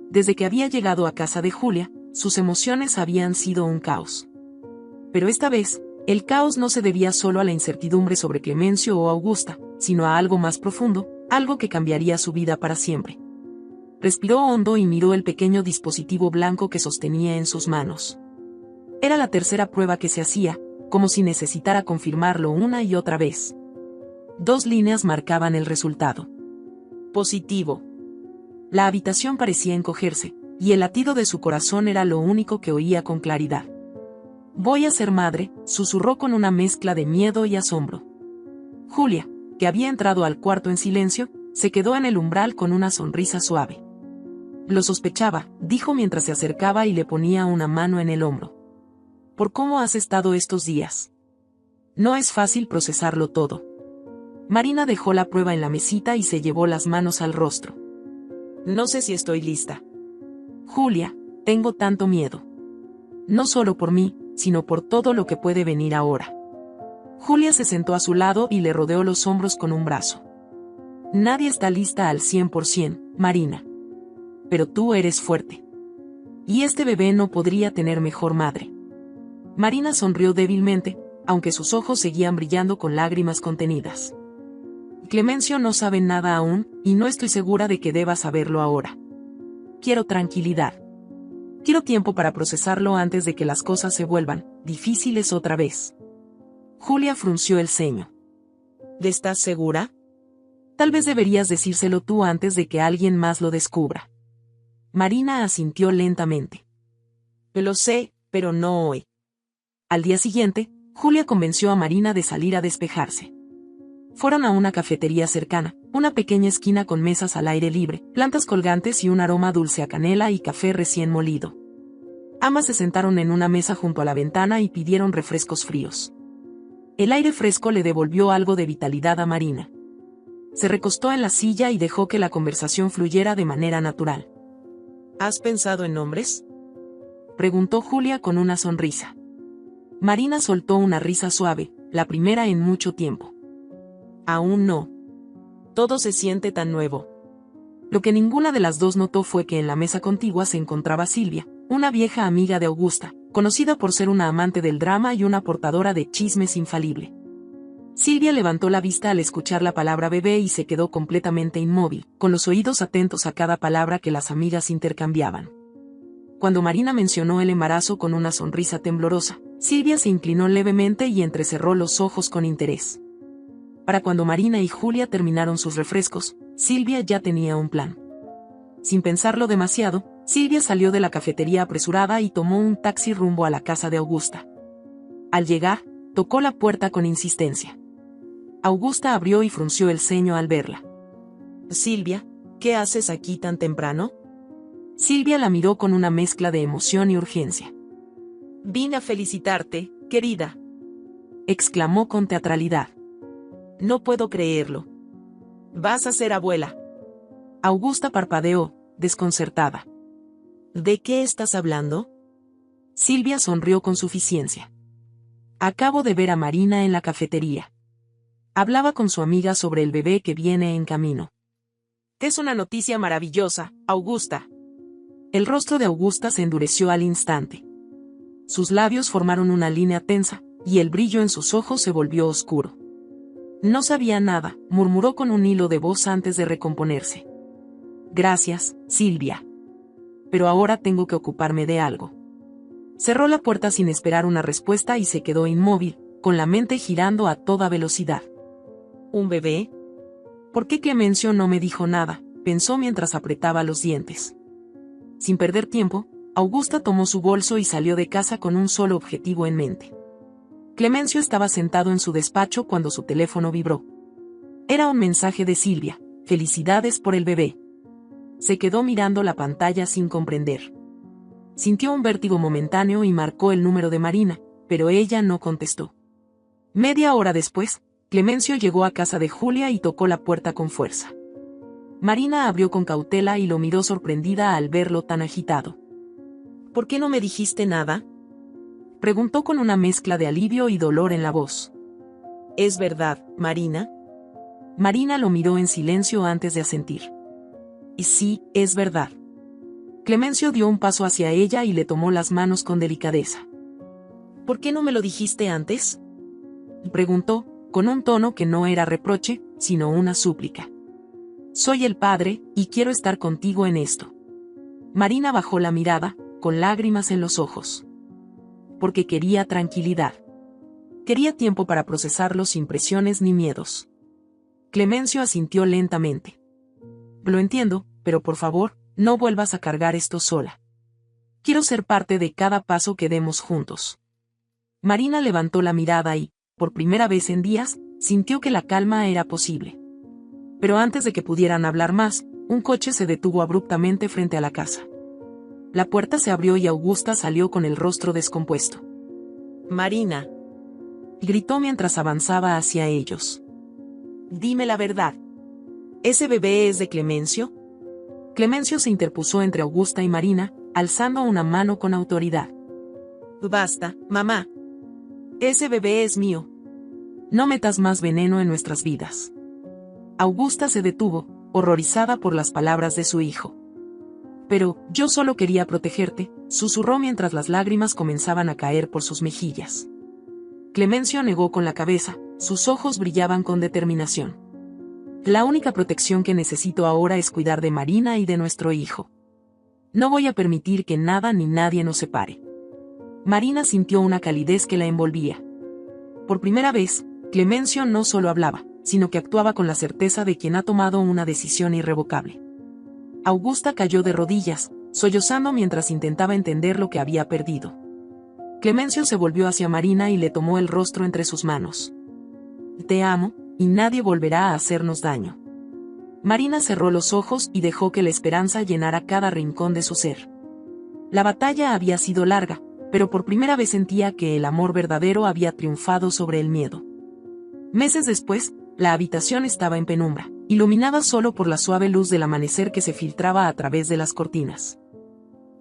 Desde que había llegado a casa de Julia, sus emociones habían sido un caos. Pero esta vez, el caos no se debía solo a la incertidumbre sobre Clemencio o Augusta, sino a algo más profundo, algo que cambiaría su vida para siempre. Respiró hondo y miró el pequeño dispositivo blanco que sostenía en sus manos. Era la tercera prueba que se hacía, como si necesitara confirmarlo una y otra vez. 2 líneas marcaban el resultado. Positivo. La habitación parecía encogerse, y el latido de su corazón era lo único que oía con claridad. Voy a ser madre, susurró con una mezcla de miedo y asombro. Julia, que había entrado al cuarto en silencio, se quedó en el umbral con una sonrisa suave. Lo sospechaba, dijo mientras se acercaba y le ponía una mano en el hombro. ¿Por cómo has estado estos días? No es fácil procesarlo todo. Marina dejó la prueba en la mesita y se llevó las manos al rostro. No sé si estoy lista. Julia, tengo tanto miedo. No solo por mí, sino por todo lo que puede venir ahora. Julia se sentó a su lado y le rodeó los hombros con un brazo. Nadie está lista al 100%, Marina. Pero tú eres fuerte. Y este bebé no podría tener mejor madre. Marina sonrió débilmente, aunque sus ojos seguían brillando con lágrimas contenidas. Clemencio no sabe nada aún, y no estoy segura de que deba saberlo ahora. Quiero tranquilidad. Quiero tiempo para procesarlo antes de que las cosas se vuelvan difíciles otra vez. Julia frunció el ceño. ¿Estás segura? Tal vez deberías decírselo tú antes de que alguien más lo descubra. Marina asintió lentamente. Lo sé, pero no hoy. Al día siguiente, Julia convenció a Marina de salir a despejarse. Fueron a una cafetería cercana, una pequeña esquina con mesas al aire libre, plantas colgantes y un aroma dulce a canela y café recién molido. Ambas se sentaron en una mesa junto a la ventana y pidieron refrescos fríos. El aire fresco le devolvió algo de vitalidad a Marina. Se recostó en la silla y dejó que la conversación fluyera de manera natural. ¿Has pensado en nombres?, preguntó Julia con una sonrisa. Marina soltó una risa suave, la primera en mucho tiempo. Aún no. Todo se siente tan nuevo. Lo que ninguna de las dos notó fue que en la mesa contigua se encontraba Silvia, una vieja amiga de Augusta, conocida por ser una amante del drama y una portadora de chismes infalible. Silvia levantó la vista al escuchar la palabra bebé y se quedó completamente inmóvil, con los oídos atentos a cada palabra que las amigas intercambiaban. Cuando Marina mencionó el embarazo con una sonrisa temblorosa, Silvia se inclinó levemente y entrecerró los ojos con interés. Para cuando Marina y Julia terminaron sus refrescos, Silvia ya tenía un plan. Sin pensarlo demasiado, Silvia salió de la cafetería apresurada y tomó un taxi rumbo a la casa de Augusta. Al llegar, tocó la puerta con insistencia. Augusta abrió y frunció el ceño al verla. «Silvia, ¿qué haces aquí tan temprano?». Silvia la miró con una mezcla de emoción y urgencia. «Vine a felicitarte, querida», exclamó con teatralidad. «No puedo creerlo. Vas a ser abuela». Augusta parpadeó, desconcertada. «¿De qué estás hablando?». Silvia sonrió con suficiencia. «Acabo de ver a Marina en la cafetería. Hablaba con su amiga sobre el bebé que viene en camino». «Es una noticia maravillosa, Augusta». El rostro de Augusta se endureció al instante. Sus labios formaron una línea tensa, y el brillo en sus ojos se volvió oscuro. «No sabía nada», murmuró con un hilo de voz antes de recomponerse. «Gracias, Silvia. Pero ahora tengo que ocuparme de algo». Cerró la puerta sin esperar una respuesta y se quedó inmóvil, con la mente girando a toda velocidad. ¿Un bebé? ¿Por qué Clemencio no me dijo nada?, pensó mientras apretaba los dientes. Sin perder tiempo, Augusta tomó su bolso y salió de casa con un solo objetivo en mente. Clemencio estaba sentado en su despacho cuando su teléfono vibró. Era un mensaje de Silvia: «Felicidades por el bebé». Se quedó mirando la pantalla sin comprender. Sintió un vértigo momentáneo y marcó el número de Marina, pero ella no contestó. Media hora después, Clemencio llegó a casa de Julia y tocó la puerta con fuerza. Marina abrió con cautela y lo miró sorprendida al verlo tan agitado. «¿Por qué no me dijiste nada?», preguntó con una mezcla de alivio y dolor en la voz. «¿Es verdad, Marina?». Marina lo miró en silencio antes de asentir. «Y sí, es verdad». Clemencio dio un paso hacia ella y le tomó las manos con delicadeza. «¿Por qué no me lo dijiste antes?», preguntó, con un tono que no era reproche, sino una súplica. «Soy el padre, y quiero estar contigo en esto». Marina bajó la mirada, con lágrimas en los ojos. Porque quería tranquilidad. Quería tiempo para procesarlo sin presiones ni miedos. Clemencio asintió lentamente. «Lo entiendo, pero por favor, no vuelvas a cargar esto sola. Quiero ser parte de cada paso que demos juntos». Marina levantó la mirada y, por primera vez en días, sintió que la calma era posible. Pero antes de que pudieran hablar más, un coche se detuvo abruptamente frente a la casa. La puerta se abrió y Augusta salió con el rostro descompuesto. «Marina», gritó mientras avanzaba hacia ellos. «Dime la verdad. ¿Ese bebé es de Clemencio?». Clemencio se interpuso entre Augusta y Marina, alzando una mano con autoridad. «Basta, mamá. Ese bebé es mío. No metas más veneno en nuestras vidas». Augusta se detuvo, horrorizada por las palabras de su hijo. «Pero, yo solo quería protegerte», susurró mientras las lágrimas comenzaban a caer por sus mejillas. Clemencio negó con la cabeza, sus ojos brillaban con determinación. «La única protección que necesito ahora es cuidar de Marina y de nuestro hijo. No voy a permitir que nada ni nadie nos separe». Marina sintió una calidez que la envolvía. Por primera vez, Clemencio no solo hablaba, sino que actuaba con la certeza de quien ha tomado una decisión irrevocable. Augusta cayó de rodillas, sollozando mientras intentaba entender lo que había perdido. Clemencio se volvió hacia Marina y le tomó el rostro entre sus manos. «Te amo, y nadie volverá a hacernos daño. Marina cerró los ojos y dejó que la esperanza llenara cada rincón de su ser. La batalla había sido larga, pero por primera vez sentía que el amor verdadero había triunfado sobre el miedo. Meses después, la habitación estaba en penumbra, iluminada solo por la suave luz del amanecer que se filtraba a través de las cortinas.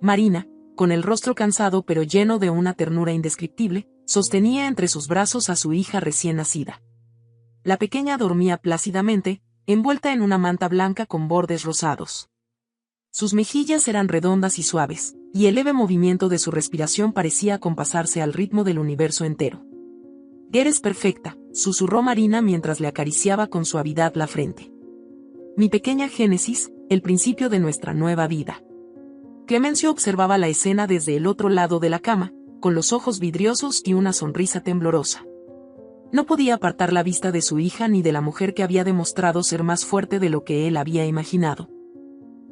Marina, con el rostro cansado pero lleno de una ternura indescriptible, sostenía entre sus brazos a su hija recién nacida. La pequeña dormía plácidamente, envuelta en una manta blanca con bordes rosados. Sus mejillas eran redondas y suaves, y el leve movimiento de su respiración parecía compasarse al ritmo del universo entero. «Eres perfecta», susurró Marina mientras le acariciaba con suavidad la frente. «Mi pequeña Génesis, el principio de nuestra nueva vida». Clemencio observaba la escena desde el otro lado de la cama, con los ojos vidriosos y una sonrisa temblorosa. No podía apartar la vista de su hija ni de la mujer que había demostrado ser más fuerte de lo que él había imaginado.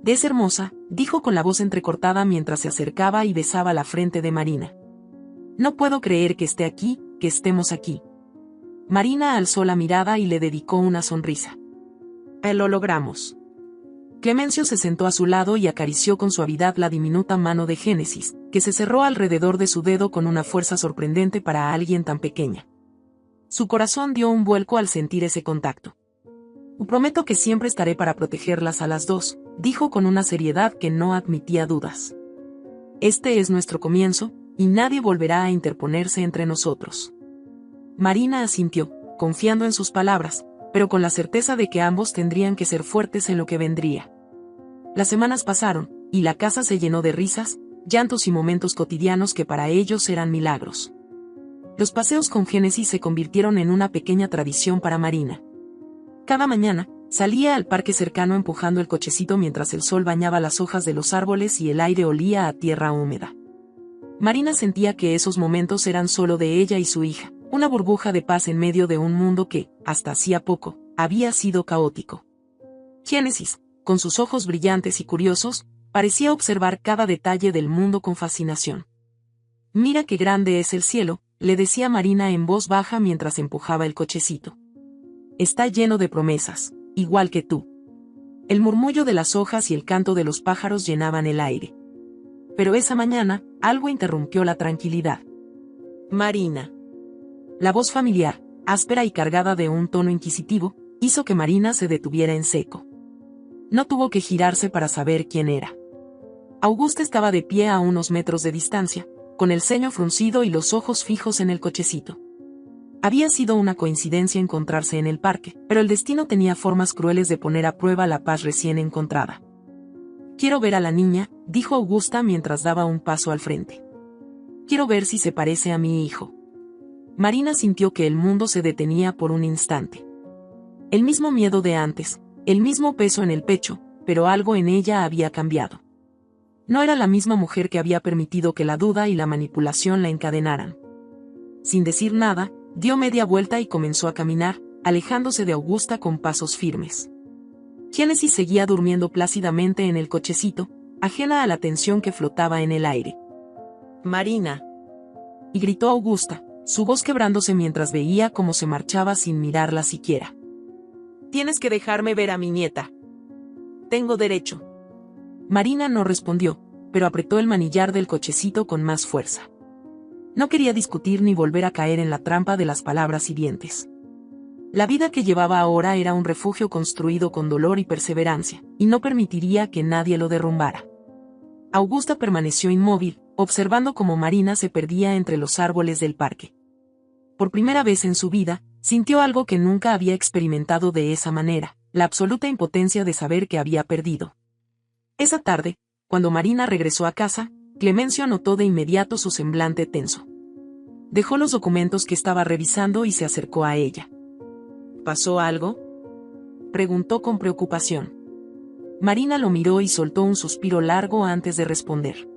«Es hermosa», dijo con la voz entrecortada mientras se acercaba y besaba la frente de Marina. «No puedo creer que esté aquí, que estemos aquí». Marina alzó la mirada y le dedicó una sonrisa. «Lo logramos». Clemencio se sentó a su lado y acarició con suavidad la diminuta mano de Génesis, que se cerró alrededor de su dedo con una fuerza sorprendente para alguien tan pequeña. Su corazón dio un vuelco al sentir ese contacto. «Prometo que siempre estaré para protegerlas a las dos», dijo con una seriedad que no admitía dudas. «Este es nuestro comienzo, y nadie volverá a interponerse entre nosotros». Marina asintió, confiando en sus palabras, pero con la certeza de que ambos tendrían que ser fuertes en lo que vendría. Las semanas pasaron, y la casa se llenó de risas, llantos y momentos cotidianos que para ellos eran milagros. Los paseos con Génesis se convirtieron en una pequeña tradición para Marina. Cada mañana, salía al parque cercano empujando el cochecito mientras el sol bañaba las hojas de los árboles y el aire olía a tierra húmeda. Marina sentía que esos momentos eran solo de ella y su hija, una burbuja de paz en medio de un mundo que, hasta hacía poco, había sido caótico. Génesis, con sus ojos brillantes y curiosos, parecía observar cada detalle del mundo con fascinación. «Mira qué grande es el cielo», le decía Marina en voz baja mientras empujaba el cochecito. «Está lleno de promesas, igual que tú». El murmullo de las hojas y el canto de los pájaros llenaban el aire. Pero esa mañana, algo interrumpió la tranquilidad. «Marina». La voz familiar, áspera y cargada de un tono inquisitivo, hizo que Marina se detuviera en seco. No tuvo que girarse para saber quién era. Augusta estaba de pie a unos metros de distancia, con el ceño fruncido y los ojos fijos en el cochecito. Había sido una coincidencia encontrarse en el parque, pero el destino tenía formas crueles de poner a prueba la paz recién encontrada. «Quiero ver a la niña», dijo Augusta mientras daba un paso al frente. «Quiero ver si se parece a mi hijo». Marina sintió que el mundo se detenía por un instante. El mismo miedo de antes, el mismo peso en el pecho, pero algo en ella había cambiado. No era la misma mujer que había permitido que la duda y la manipulación la encadenaran. Sin decir nada, dio media vuelta y comenzó a caminar, alejándose de Augusta con pasos firmes. Génesis seguía durmiendo plácidamente en el cochecito, ajena a la tensión que flotaba en el aire. «Marina», y gritó Augusta, su voz quebrándose mientras veía cómo se marchaba sin mirarla siquiera. «Tienes que dejarme ver a mi nieta. Tengo derecho». Marina no respondió, pero apretó el manillar del cochecito con más fuerza. No quería discutir ni volver a caer en la trampa de las palabras hirientes. La vida que llevaba ahora era un refugio construido con dolor y perseverancia, y no permitiría que nadie lo derrumbara. Augusta permaneció inmóvil, observando cómo Marina se perdía entre los árboles del parque. Por primera vez en su vida, sintió algo que nunca había experimentado de esa manera, la absoluta impotencia de saber que había perdido. Esa tarde, cuando Marina regresó a casa, Clemencio notó de inmediato su semblante tenso. Dejó los documentos que estaba revisando y se acercó a ella. «¿Pasó algo?», preguntó con preocupación. Marina lo miró y soltó un suspiro largo antes de responder.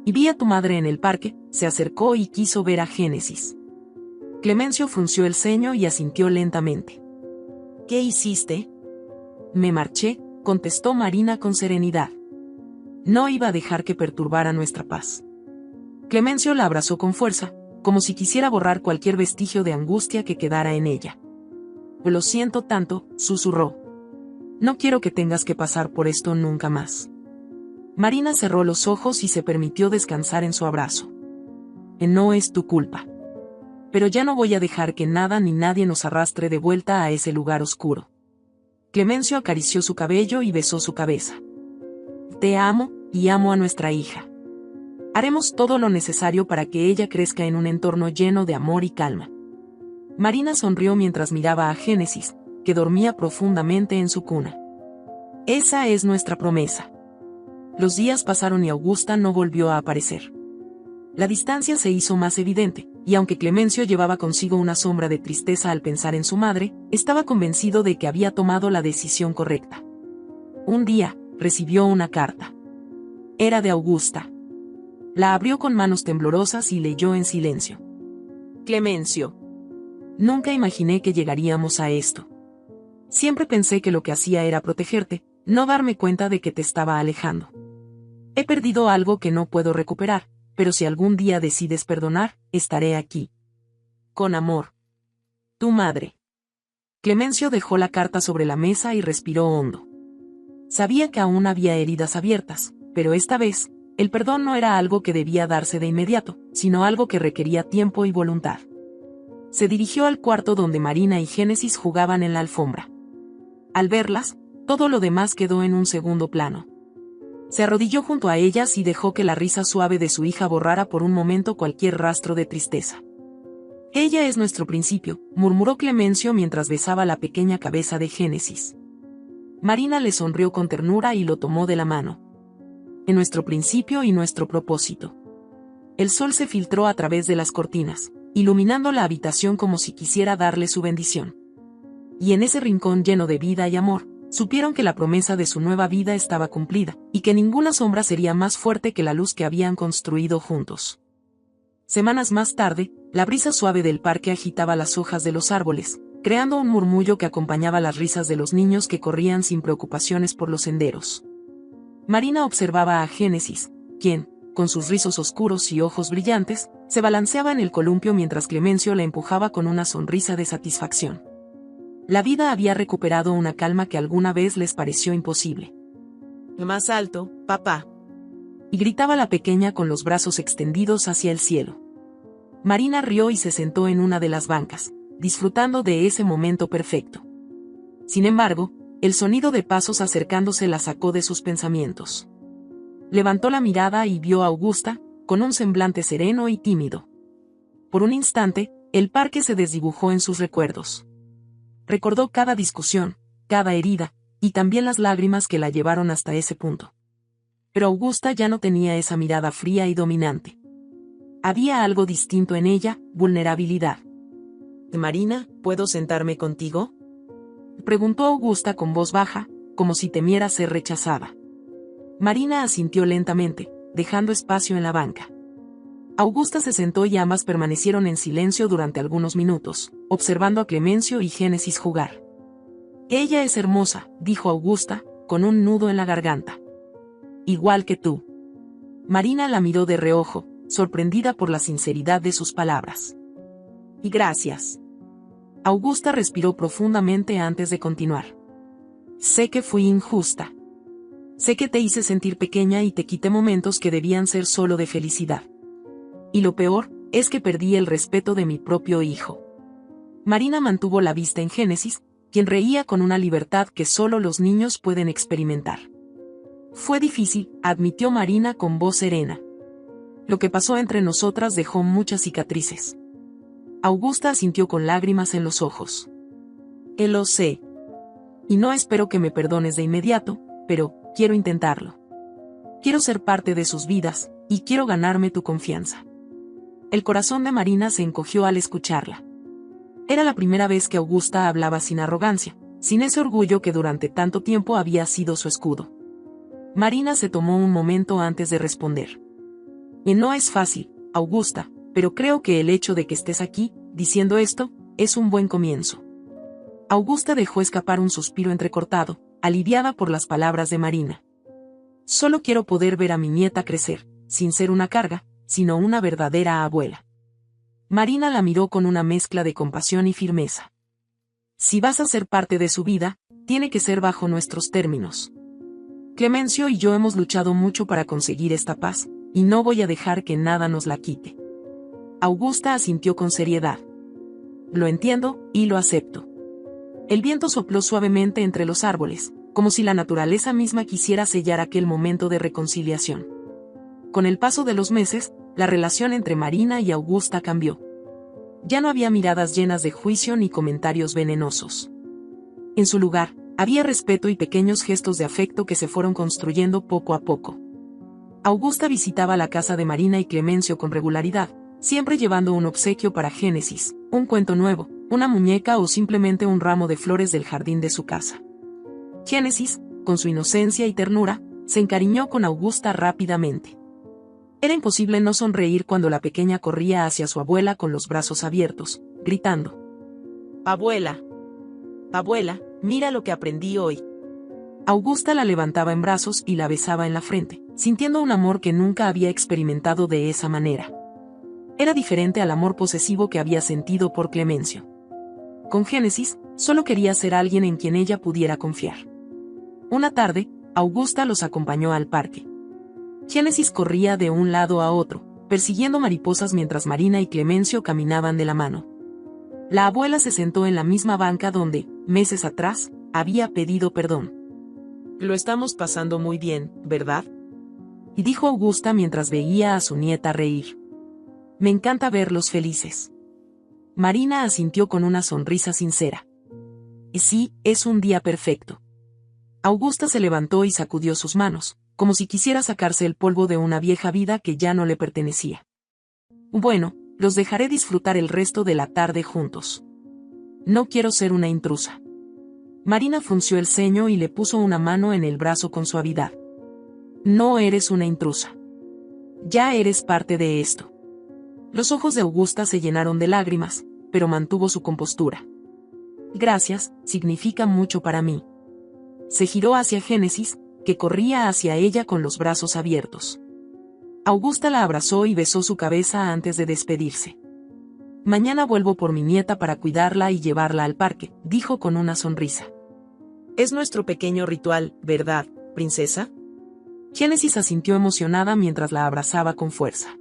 «Y vi a tu madre en el parque», se acercó y quiso ver a Génesis. Clemencio frunció el ceño y asintió lentamente. «¿Qué hiciste?». «Me marché», contestó Marina con serenidad. No iba a dejar que perturbara nuestra paz. Clemencio la abrazó con fuerza, como si quisiera borrar cualquier vestigio de angustia que quedara en ella. Lo siento tanto, susurró. No quiero que tengas que pasar por esto nunca más. Marina cerró los ojos y se permitió descansar en su abrazo. No es tu culpa. Pero ya no voy a dejar que nada ni nadie nos arrastre de vuelta a ese lugar oscuro. Clemencio acarició su cabello y besó su cabeza. Te amo, y amo a nuestra hija. Haremos todo lo necesario para que ella crezca en un entorno lleno de amor y calma. Marina sonrió mientras miraba a Génesis, que dormía profundamente en su cuna. Esa es nuestra promesa. Los días pasaron y Augusta no volvió a aparecer. La distancia se hizo más evidente, y aunque Clemencio llevaba consigo una sombra de tristeza al pensar en su madre, estaba convencido de que había tomado la decisión correcta. Un día, recibió una carta. Era de Augusta. La abrió con manos temblorosas y leyó en silencio. Clemencio. Nunca imaginé que llegaríamos a esto. Siempre pensé que lo que hacía era protegerte, no darme cuenta de que te estaba alejando. He perdido algo que no puedo recuperar, pero si algún día decides perdonar, estaré aquí. Con amor. Tu madre. Clemencio dejó la carta sobre la mesa y respiró hondo. Sabía que aún había heridas abiertas, pero esta vez, el perdón no era algo que debía darse de inmediato, sino algo que requería tiempo y voluntad. Se dirigió al cuarto donde Marina y Génesis jugaban en la alfombra. Al verlas, todo lo demás quedó en un segundo plano. Se arrodilló junto a ellas y dejó que la risa suave de su hija borrara por un momento cualquier rastro de tristeza. Ella es nuestro principio, murmuró Clemencio mientras besaba la pequeña cabeza de Génesis. Marina le sonrió con ternura y lo tomó de la mano. En nuestro principio y nuestro propósito. El sol se filtró a través de las cortinas, iluminando la habitación como si quisiera darle su bendición. Y en ese rincón lleno de vida y amor, supieron que la promesa de su nueva vida estaba cumplida, y que ninguna sombra sería más fuerte que la luz que habían construido juntos. Semanas más tarde, la brisa suave del parque agitaba las hojas de los árboles, creando un murmullo que acompañaba las risas de los niños que corrían sin preocupaciones por los senderos. Marina observaba a Génesis, quien, con sus rizos oscuros y ojos brillantes, se balanceaba en el columpio mientras Clemencio la empujaba con una sonrisa de satisfacción. La vida había recuperado una calma que alguna vez les pareció imposible. Más alto, papá. Y gritaba la pequeña con los brazos extendidos hacia el cielo. Marina rió y se sentó en una de las bancas, disfrutando de ese momento perfecto. Sin embargo, el sonido de pasos acercándose la sacó de sus pensamientos. Levantó la mirada y vio a Augusta, con un semblante sereno y tímido. Por un instante, el parque se desdibujó en sus recuerdos. Recordó cada discusión, cada herida, y también las lágrimas que la llevaron hasta ese punto. Pero Augusta ya no tenía esa mirada fría y dominante. Había algo distinto en ella, vulnerabilidad. «Marina, ¿puedo sentarme contigo?», preguntó Augusta con voz baja, como si temiera ser rechazada. Marina asintió lentamente, dejando espacio en la banca. Augusta se sentó y ambas permanecieron en silencio durante algunos minutos, observando a Clemencio y Génesis jugar. «Ella es hermosa», dijo Augusta, con un nudo en la garganta. «Igual que tú». Marina la miró de reojo, sorprendida por la sinceridad de sus palabras. «Y gracias». Augusta respiró profundamente antes de continuar. «Sé que fui injusta. Sé que te hice sentir pequeña y te quité momentos que debían ser solo de felicidad. Y lo peor, es que perdí el respeto de mi propio hijo». Marina mantuvo la vista en Génesis, quien reía con una libertad que solo los niños pueden experimentar. «Fue difícil», admitió Marina con voz serena. «Lo que pasó entre nosotras dejó muchas cicatrices». Augusta asintió con lágrimas en los ojos. «Lo sé. Y no espero que me perdones de inmediato, pero quiero intentarlo. Quiero ser parte de sus vidas, y quiero ganarme tu confianza». El corazón de Marina se encogió al escucharla. Era la primera vez que Augusta hablaba sin arrogancia, sin ese orgullo que durante tanto tiempo había sido su escudo. Marina se tomó un momento antes de responder. «Y no es fácil, Augusta, pero creo que el hecho de que estés aquí, diciendo esto, es un buen comienzo». Augusta dejó escapar un suspiro entrecortado, aliviada por las palabras de Marina. «Solo quiero poder ver a mi nieta crecer, sin ser una carga, sino una verdadera abuela». Marina la miró con una mezcla de compasión y firmeza. Si vas a ser parte de su vida, tiene que ser bajo nuestros términos. Clemencio y yo hemos luchado mucho para conseguir esta paz, y no voy a dejar que nada nos la quite. Augusta asintió con seriedad. Lo entiendo, y lo acepto. El viento sopló suavemente entre los árboles, como si la naturaleza misma quisiera sellar aquel momento de reconciliación. Con el paso de los meses, la relación entre Marina y Augusta cambió. Ya no había miradas llenas de juicio ni comentarios venenosos. En su lugar, había respeto y pequeños gestos de afecto que se fueron construyendo poco a poco. Augusta visitaba la casa de Marina y Clemencio con regularidad, siempre llevando un obsequio para Génesis, un cuento nuevo, una muñeca o simplemente un ramo de flores del jardín de su casa. Génesis, con su inocencia y ternura, se encariñó con Augusta rápidamente. Era imposible no sonreír cuando la pequeña corría hacia su abuela con los brazos abiertos, gritando: «Abuela, abuela, mira lo que aprendí hoy». Augusta la levantaba en brazos y la besaba en la frente, sintiendo un amor que nunca había experimentado de esa manera. Era diferente al amor posesivo que había sentido por Clemencio. Con Génesis, solo quería ser alguien en quien ella pudiera confiar. Una tarde, Augusta los acompañó al parque. Génesis corría de un lado a otro, persiguiendo mariposas mientras Marina y Clemencio caminaban de la mano. La abuela se sentó en la misma banca donde, meses atrás, había pedido perdón. «Lo estamos pasando muy bien, ¿verdad?», y dijo Augusta mientras veía a su nieta reír. «Me encanta verlos felices». Marina asintió con una sonrisa sincera. «Sí, es un día perfecto». Augusta se levantó y sacudió sus manos, como si quisiera sacarse el polvo de una vieja vida que ya no le pertenecía. «Bueno, los dejaré disfrutar el resto de la tarde juntos. No quiero ser una intrusa». Marina frunció el ceño y le puso una mano en el brazo con suavidad. «No eres una intrusa. Ya eres parte de esto». Los ojos de Augusta se llenaron de lágrimas, pero mantuvo su compostura. «Gracias, significa mucho para mí». Se giró hacia Génesis, que corría hacia ella con los brazos abiertos. Augusta la abrazó y besó su cabeza antes de despedirse. «Mañana vuelvo por mi nieta para cuidarla y llevarla al parque», dijo con una sonrisa. «Es nuestro pequeño ritual, ¿verdad, princesa?». Génesis asintió emocionada mientras la abrazaba con fuerza.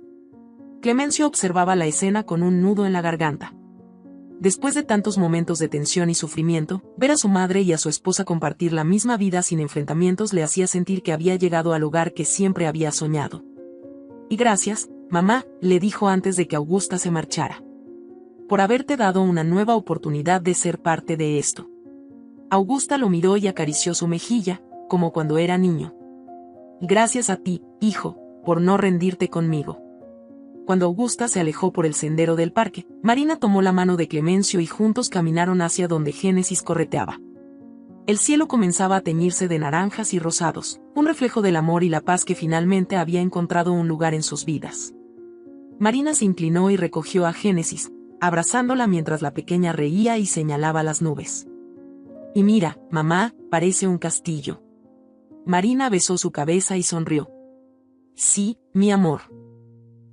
Clemencio observaba la escena con un nudo en la garganta. Después de tantos momentos de tensión y sufrimiento, ver a su madre y a su esposa compartir la misma vida sin enfrentamientos le hacía sentir que había llegado al hogar que siempre había soñado. «Y gracias, mamá», le dijo antes de que Augusta se marchara. «Por haberte dado una nueva oportunidad de ser parte de esto». Augusta lo miró y acarició su mejilla, como cuando era niño. «Gracias a ti, hijo, por no rendirte conmigo». Cuando Augusta se alejó por el sendero del parque, Marina tomó la mano de Clemencio y juntos caminaron hacia donde Génesis correteaba. El cielo comenzaba a teñirse de naranjas y rosados, un reflejo del amor y la paz que finalmente había encontrado un lugar en sus vidas. Marina se inclinó y recogió a Génesis, abrazándola mientras la pequeña reía y señalaba las nubes. «Y mira, mamá, parece un castillo». Marina besó su cabeza y sonrió. «Sí, mi amor.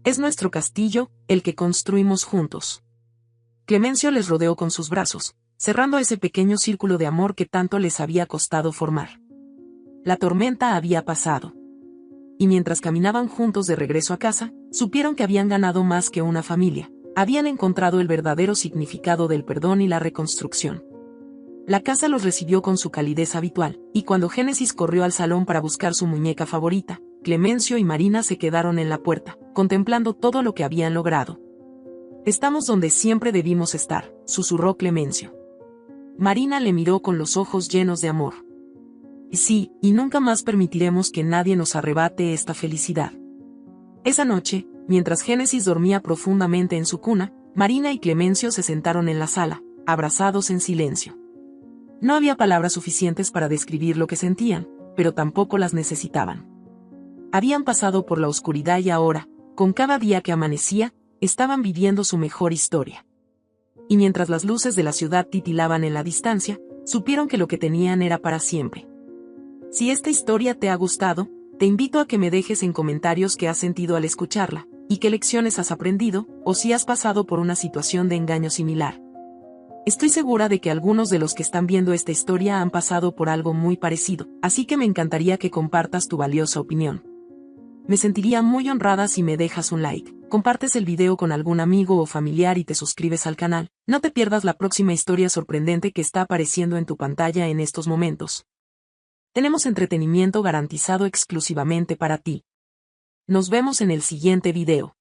Es nuestro castillo, el que construimos juntos». Clemencio les rodeó con sus brazos, cerrando ese pequeño círculo de amor que tanto les había costado formar. La tormenta había pasado. Y mientras caminaban juntos de regreso a casa, supieron que habían ganado más que una familia, habían encontrado el verdadero significado del perdón y la reconstrucción. La casa los recibió con su calidez habitual, y cuando Génesis corrió al salón para buscar su muñeca favorita, Clemencio y Marina se quedaron en la puerta, contemplando todo lo que habían logrado. «Estamos donde siempre debimos estar», susurró Clemencio. Marina le miró con los ojos llenos de amor. «Sí, y nunca más permitiremos que nadie nos arrebate esta felicidad». Esa noche, mientras Génesis dormía profundamente en su cuna, Marina y Clemencio se sentaron en la sala, abrazados en silencio. No había palabras suficientes para describir lo que sentían, pero tampoco las necesitaban. Habían pasado por la oscuridad y ahora, con cada día que amanecía, estaban viviendo su mejor historia. Y mientras las luces de la ciudad titilaban en la distancia, supieron que lo que tenían era para siempre. Si esta historia te ha gustado, te invito a que me dejes en comentarios qué has sentido al escucharla, y qué lecciones has aprendido, o si has pasado por una situación de engaño similar. Estoy segura de que algunos de los que están viendo esta historia han pasado por algo muy parecido, así que me encantaría que compartas tu valiosa opinión. Me sentiría muy honrada si me dejas un like, compartes el video con algún amigo o familiar y te suscribes al canal. No te pierdas la próxima historia sorprendente que está apareciendo en tu pantalla en estos momentos. Tenemos entretenimiento garantizado exclusivamente para ti. Nos vemos en el siguiente video.